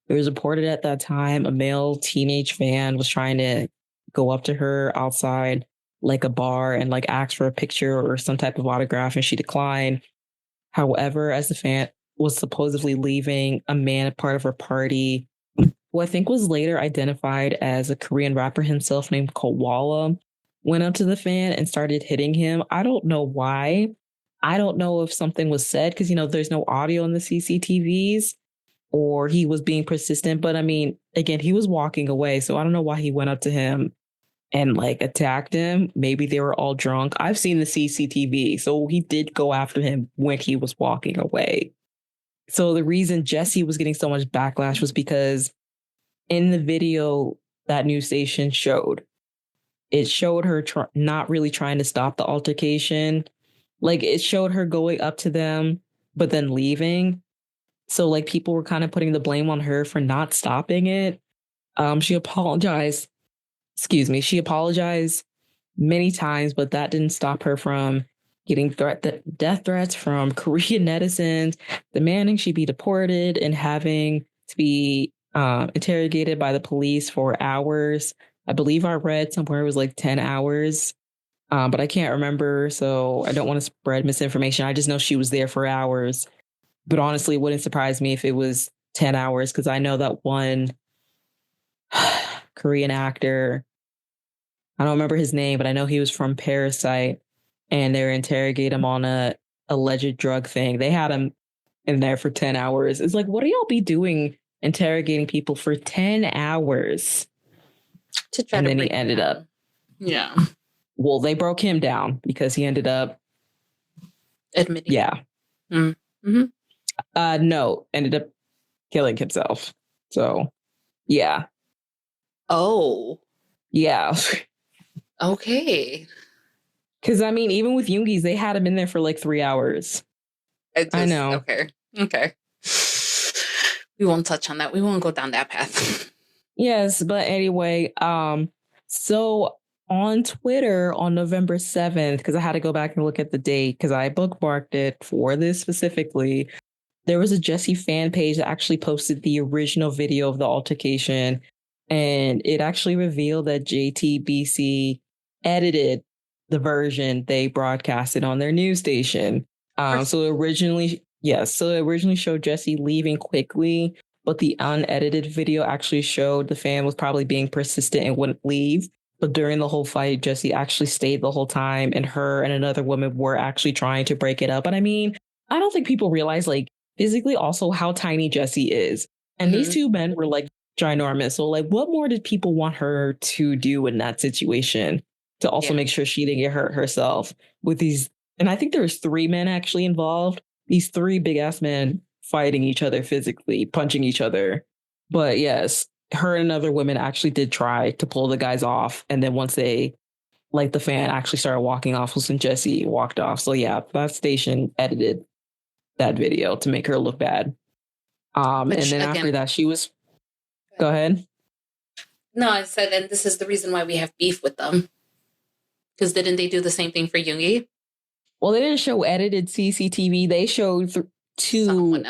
A: It was reported at that time a male teenage fan was trying to go up to her outside like a bar and like ask for a picture or some type of autograph, and she declined. However, as the fan was supposedly leaving, a man, a part of her party, who I think was later identified as a Korean rapper himself named Koala, went up to the fan and started hitting him. I don't know why. I don't know if something was said because, there's no audio in the CCTVs or he was being persistent. But I mean, again, he was walking away. So I don't know why he went up to him and like attacked him. Maybe they were all drunk. I've seen the CCTV. So he did go after him when he was walking away. So the reason Jessie was getting so much backlash was because in the video that news station showed, it showed her not really trying to stop the altercation. Like it showed her going up to them, but then leaving. So like people were kind of putting the blame on her for not stopping it. She apologized. Excuse me. She apologized many times, but that didn't stop her from getting death threats from Korean netizens, demanding she be deported and having to be interrogated by the police for hours. I believe I read somewhere it was like 10 hours, but I can't remember. So I don't want to spread misinformation. I just know she was there for hours. But honestly, it wouldn't surprise me if it was 10 hours because I know that one Korean actor, I don't remember his name, but I know he was from Parasite and they were interrogating him on a alleged drug thing. They had him in there for 10 hours. It's like, what do y'all be doing interrogating people for 10 hours?
B: To try
A: and
B: to
A: then he
B: break
A: ended
B: down.
A: up.
B: Yeah.
A: Well, they broke him down because he ended up
B: admitting.
A: Yeah.
B: Mm-hmm.
A: No, ended up killing himself. So, yeah.
B: Oh.
A: Yeah.
B: Okay.
A: Because, I mean, even with Yoongi's, they had him in there for like 3 hours. I know.
B: Okay. We won't touch on that. We won't go down that path.
A: Yes, but anyway, so on Twitter on November 7th, because I had to go back and look at the date because I bookmarked it for this specifically, there was a Jessie fan page that actually posted the original video of the altercation, and it actually revealed that JTBC edited the version they broadcasted on their news station. So it originally showed Jessie leaving quickly, but the unedited video actually showed the fan was probably being persistent and wouldn't leave. But during the whole fight, Jessie actually stayed the whole time, and her and another woman were actually trying to break it up. But I mean, I don't think people realize like physically also how tiny Jessie is. And these two men were like ginormous. So like what more did people want her to do in that situation to also make sure she didn't get hurt herself with these? And I think there was 3 men actually involved. These 3 big ass men fighting each other physically, punching each other. But yes, her and another woman actually did try to pull the guys off. And then once they like the fan actually started walking off, was when Jessie walked off. So yeah, that station edited that video to make her look bad. And then after that, she was. Go ahead.
B: No, I said, and this is the reason why we have beef with them. Because didn't they do the same thing for Yoongi?
A: Well, they didn't show edited CCTV. They showed 2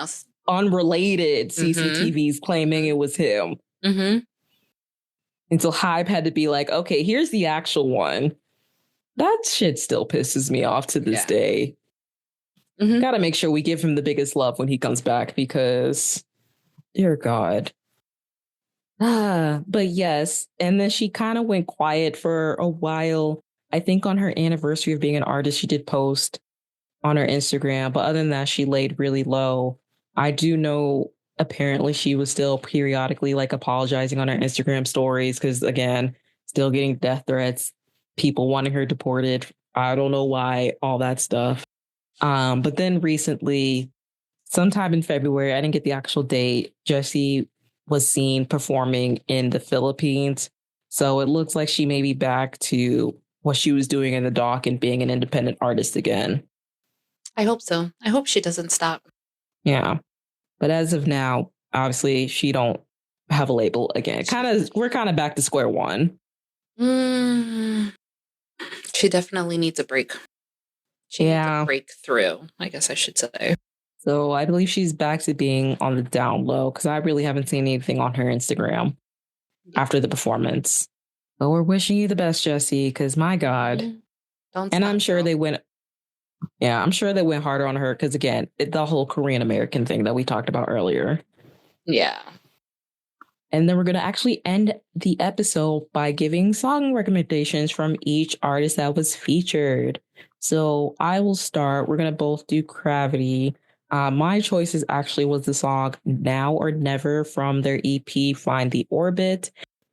A: unrelated CCTVs claiming it was him.
B: Mm-hmm.
A: And so Hype had to be like, okay, here's the actual one. That shit still pisses me off to this day. Mm-hmm. Got to make sure we give him the biggest love when he comes back because, dear God. But yes. And then she kind of went quiet for a while. I think on her anniversary of being an artist, she did post on her Instagram. But other than that, she laid really low. I do know apparently she was still periodically like apologizing on her Instagram stories because, again, still getting death threats, people wanting her deported. I don't know why, all that stuff. But then recently, sometime in February, I didn't get the actual date, Jessie was seen performing in the Philippines. So it looks like she may be back to what she was doing in the dock and being an independent artist again.
B: I hope so. I hope she doesn't stop.
A: Yeah. But as of now, obviously, she don't have a label again. We're kind of back to square one.
B: She definitely needs a break. She needs a breakthrough, I guess I should say.
A: So I believe she's back to being on the down low because I really haven't seen anything on her Instagram after the performance. But we're wishing you the best, Jessie, because my God. I'm sure they went. Yeah, I'm sure they went harder on her because, again, the whole Korean American thing that we talked about earlier.
B: Yeah.
A: And then we're going to actually end the episode by giving song recommendations from each artist that was featured. So I will start. We're going to both do Gravity. My choices actually was the song Now or Never from their EP Find the Orbit.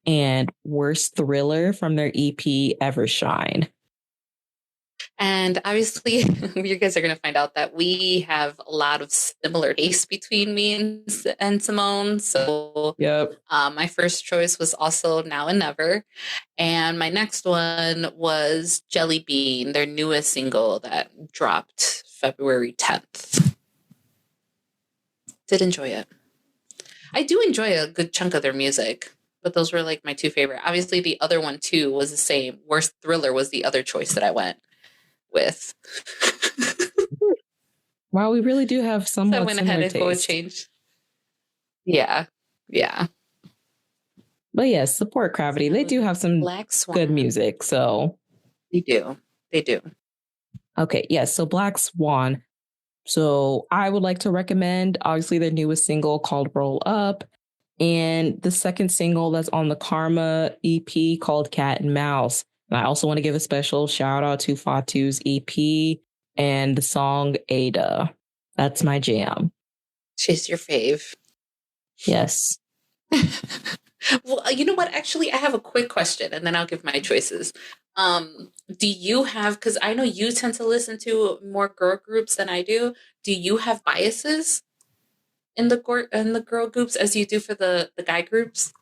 A: and Worst Thriller from their EP Evershine.
B: And obviously, you guys are going to find out that we have a lot of similar tastes between me and Simone. So,
A: Yep.
B: my first choice was also Now and Never. And my next one was Jelly Bean, their newest single that dropped February 10th. Did enjoy it. I do enjoy a good chunk of their music, but those were like my two favorite. Obviously, the other one too was the same. Worst Thriller was the other choice that I went with.
A: Wow, we really do have
B: So I
A: somewhat
B: went ahead
A: similar
B: and go
A: taste.
B: change. Yeah. Yeah.
A: But yes, support Gravity. They do have some
B: Black Swan.
A: good music. So
B: They do. They do.
A: okay, yes. So Black Swan. So I would like to recommend obviously their newest single called Roll Up and the second single that's on the Karma EP called Cat and Mouse. And I also want to give a special shout out to Fatu's EP and the song Ada. That's my jam.
B: She's your fave.
A: Yes.
B: Well, you know what? Actually, I have a quick question and then I'll give my choices. Do you have, because I know you tend to listen to more girl groups than I do. Do you have biases in the girl groups as you do for the guy groups?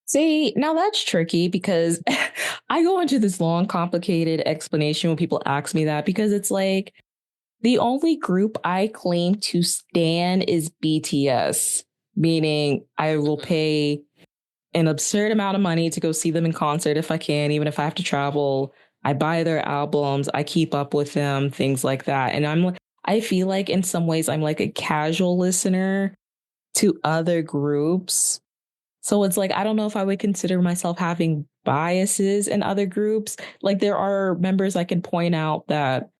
A: See, now that's tricky because I go into this long, complicated explanation when people ask me that because it's like the only group I claim to stan is BTS, meaning I will pay an absurd amount of money to go see them in concert if I can, even if I have to travel. I buy their albums, I keep up with them, things like that. And I feel like in some ways I'm like a casual listener to other groups. So it's like, I don't know if I would consider myself having biases in other groups. Like there are members I can point out that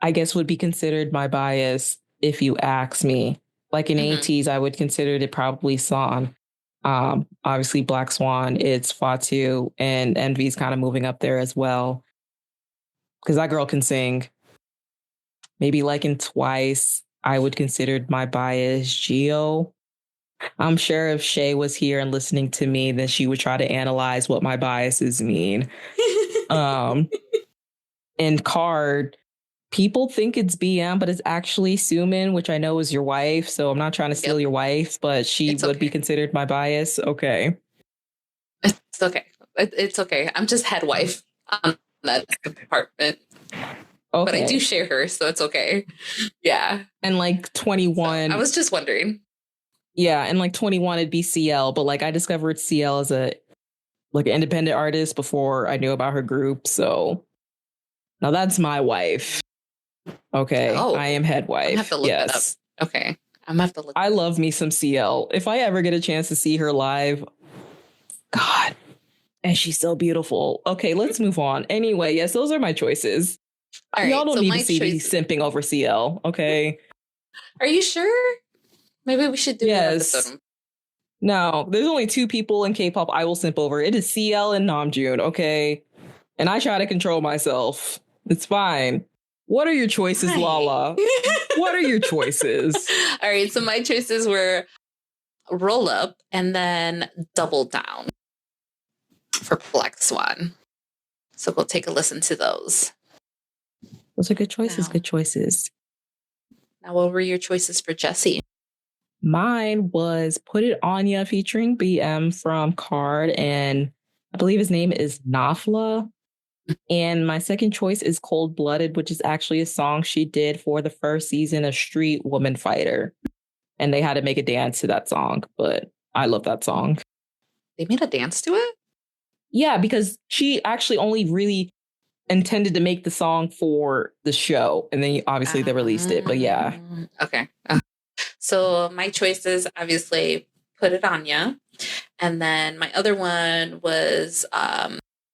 A: I guess would be considered my bias if you ask me. Like in ATs, I would consider it probably San. Obviously Black Swan, it's Fatu, and Envy's kind of moving up there as well. Because that girl can sing. Maybe like in Twice, I would consider my bias Geo. I'm sure if Shay was here and listening to me, then she would try to analyze what my biases mean. In Card, people think it's BM, but it's actually Sumin, which I know is your wife. So I'm not trying to steal your wife, but she would be considered my bias. Okay.
B: It's okay. It's okay. I'm just head wife on that department. Okay. But I do share her, so it's okay. Yeah.
A: And like 21.
B: So I was just wondering.
A: Yeah, and like 21 it'd be CL, but like I discovered CL as a like an independent artist before I knew about her group. So now that's my wife. Okay. Oh, I am head wife. I have to look that
B: up. Okay. I'm gonna have to look.
A: I love me some CL. If I ever get a chance to see her live, God, and she's so beautiful. Okay, let's move on. Anyway, yes, those are my choices. All right, y'all don't need to see me simping over CL. Okay.
B: Are you sure? Maybe we should do an episode.
A: No, there's only two people in K-pop I will simp over. It is CL and Namjoon, okay? And I try to control myself. It's fine. What are your choices, Lala? What are your choices?
B: All right, so my choices were Roll Up and then Double Down for Black Swan. So we'll take a listen to those.
A: Those are good choices, good choices.
B: Now, what were your choices for Jessie?
A: Mine was Put It On Ya featuring BM from Card, and I believe his name is Nafla. And my second choice is Cold Blooded, which is actually a song she did for the first season of Street Woman Fighter. And they had to make a dance to that song, but I love that song.
B: They made a dance to it?
A: Yeah, because she actually only really intended to make the song for the show. And then obviously they released it, but yeah.
B: Okay. So my choices, obviously, Put It On Ya. And then my other one was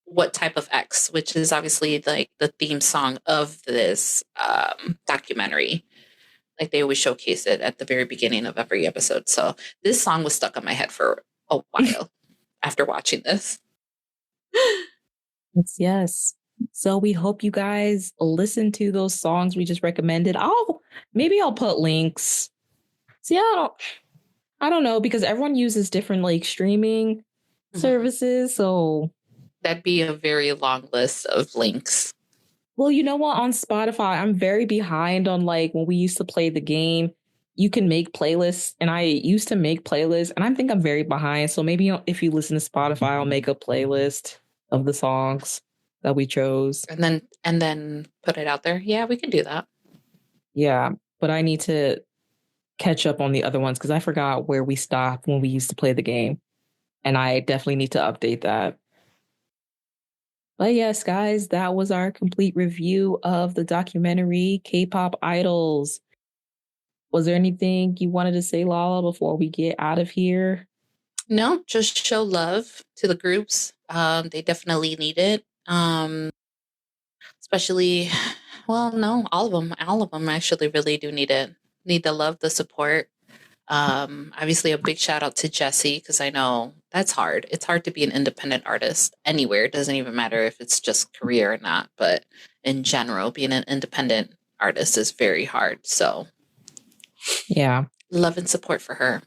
B: What Type of X, which is obviously like the theme song of this documentary. Like they always showcase it at the very beginning of every episode. So this song was stuck in my head for a while after watching this.
A: Yes. So we hope you guys listen to those songs we just recommended. Maybe I'll put links. See, I don't know because everyone uses different like streaming services. So
B: that'd be a very long list of links.
A: well, you know what? On Spotify, I'm very behind on like when we used to play the game. You can make playlists, and I used to make playlists, and I think I'm very behind. So maybe if you listen to Spotify, I'll make a playlist of the songs that we chose.
B: And then put it out there. Yeah, we can do that.
A: Yeah, but I need to catch up on the other ones because I forgot where we stopped when we used to play the game, and I definitely need to update that. But yes, guys, that was our complete review of the documentary K-pop Idols. Was there anything you wanted to say, Lala, before we get out of here?
B: No, just show love to the groups. They definitely need it. Especially, well, no, all of them. All of them actually really do need it. Need the love, the support. Obviously, a big shout out to Jessie because I know that's hard. It's hard to be an independent artist anywhere. It doesn't even matter if it's just career or not. But in general, being an independent artist is very hard. So,
A: yeah,
B: love and support for her.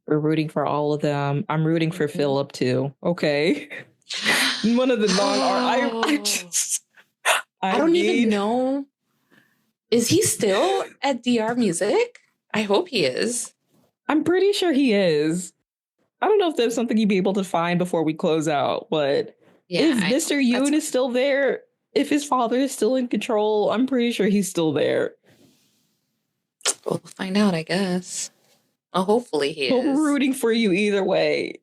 A: We're rooting for all of them. I'm rooting for Philip too. Okay. One of the
B: I don't even know. Is he still at DR Music? I hope he is.
A: I'm pretty sure he is. I don't know if there's something you'd be able to find before we close out, but if Mr. Yoon is still there, if his father is still in control, I'm pretty sure he's still there.
B: We'll find out, I guess. Well, hopefully he is.
A: We're rooting for you either way.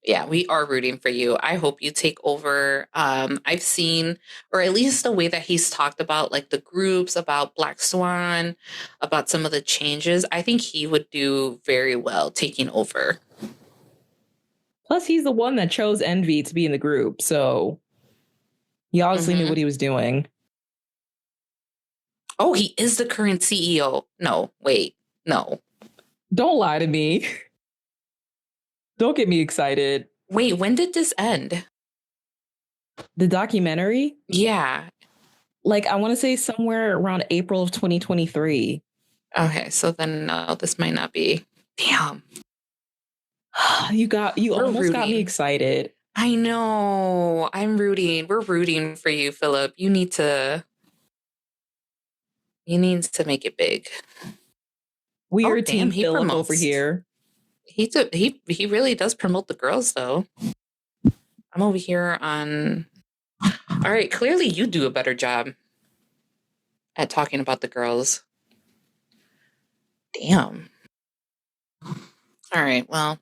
B: Yeah, we are rooting for you. I hope you take over. I've seen, or at least the way that he's talked about like the groups, about Black Swan, about some of the changes. I think he would do very well taking over.
A: Plus, he's the one that chose Envy to be in the group. So he obviously knew what he was doing.
B: Oh, he is the current CEO. No, wait, no.
A: Don't lie to me. Don't get me excited.
B: Wait, when did this end?
A: The documentary?
B: Yeah.
A: Like, I want to say somewhere around April of 2023.
B: Okay, so then no, this might not be. Damn.
A: You almost got me excited.
B: I know. I'm rooting. We're rooting for you, Philip. You need to make it big.
A: We are Team Philip over here.
B: He really does promote the girls though. I'm over here on. All right, clearly you do a better job at talking about the girls. Damn. All right, well,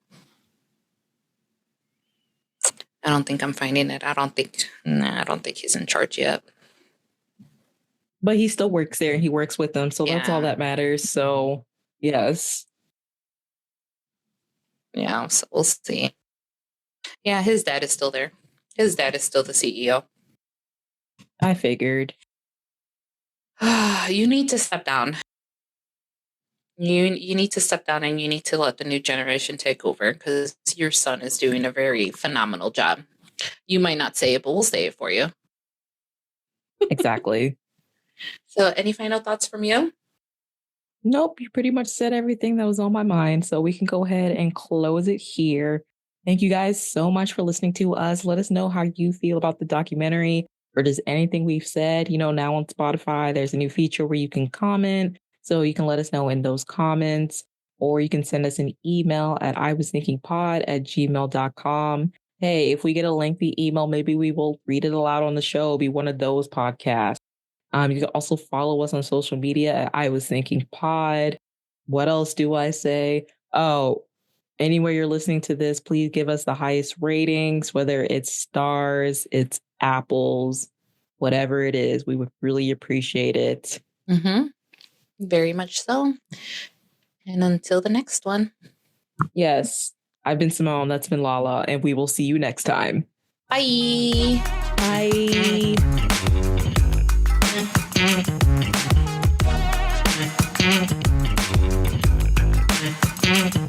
B: I don't think I'm finding it. I don't think he's in charge yet.
A: But he still works there and he works with them, so that's all that matters. So, yes.
B: Yeah, so we'll see. Yeah, his dad is still there. His dad is still the CEO.
A: I figured.
B: You need to step down. You need to step down and you need to let the new generation take over because your son is doing a very phenomenal job. You might not say it, but we'll say it for you.
A: Exactly.
B: So any final thoughts from you?
A: Nope, you pretty much said everything that was on my mind. So we can go ahead and close it here. Thank you guys so much for listening to us. Let us know how you feel about the documentary or just anything we've said. You know, now on Spotify, there's a new feature where you can comment. So you can let us know in those comments, or you can send us an email at iwasthinkingpod@gmail.com. Hey, if we get a lengthy email, maybe we will read it aloud on the show, be one of those podcasts. You can also follow us on social media at I Was Thinking Pod. What else do I say? Oh, anywhere you're listening to this, please give us the highest ratings, whether it's stars, it's apples, whatever it is. We would really appreciate it.
B: Mm-hmm. Very much so. And until the next one.
A: Yes. I've been Simone. That's been Lala. And we will see you next time.
B: Bye.
A: Bye. Thank you.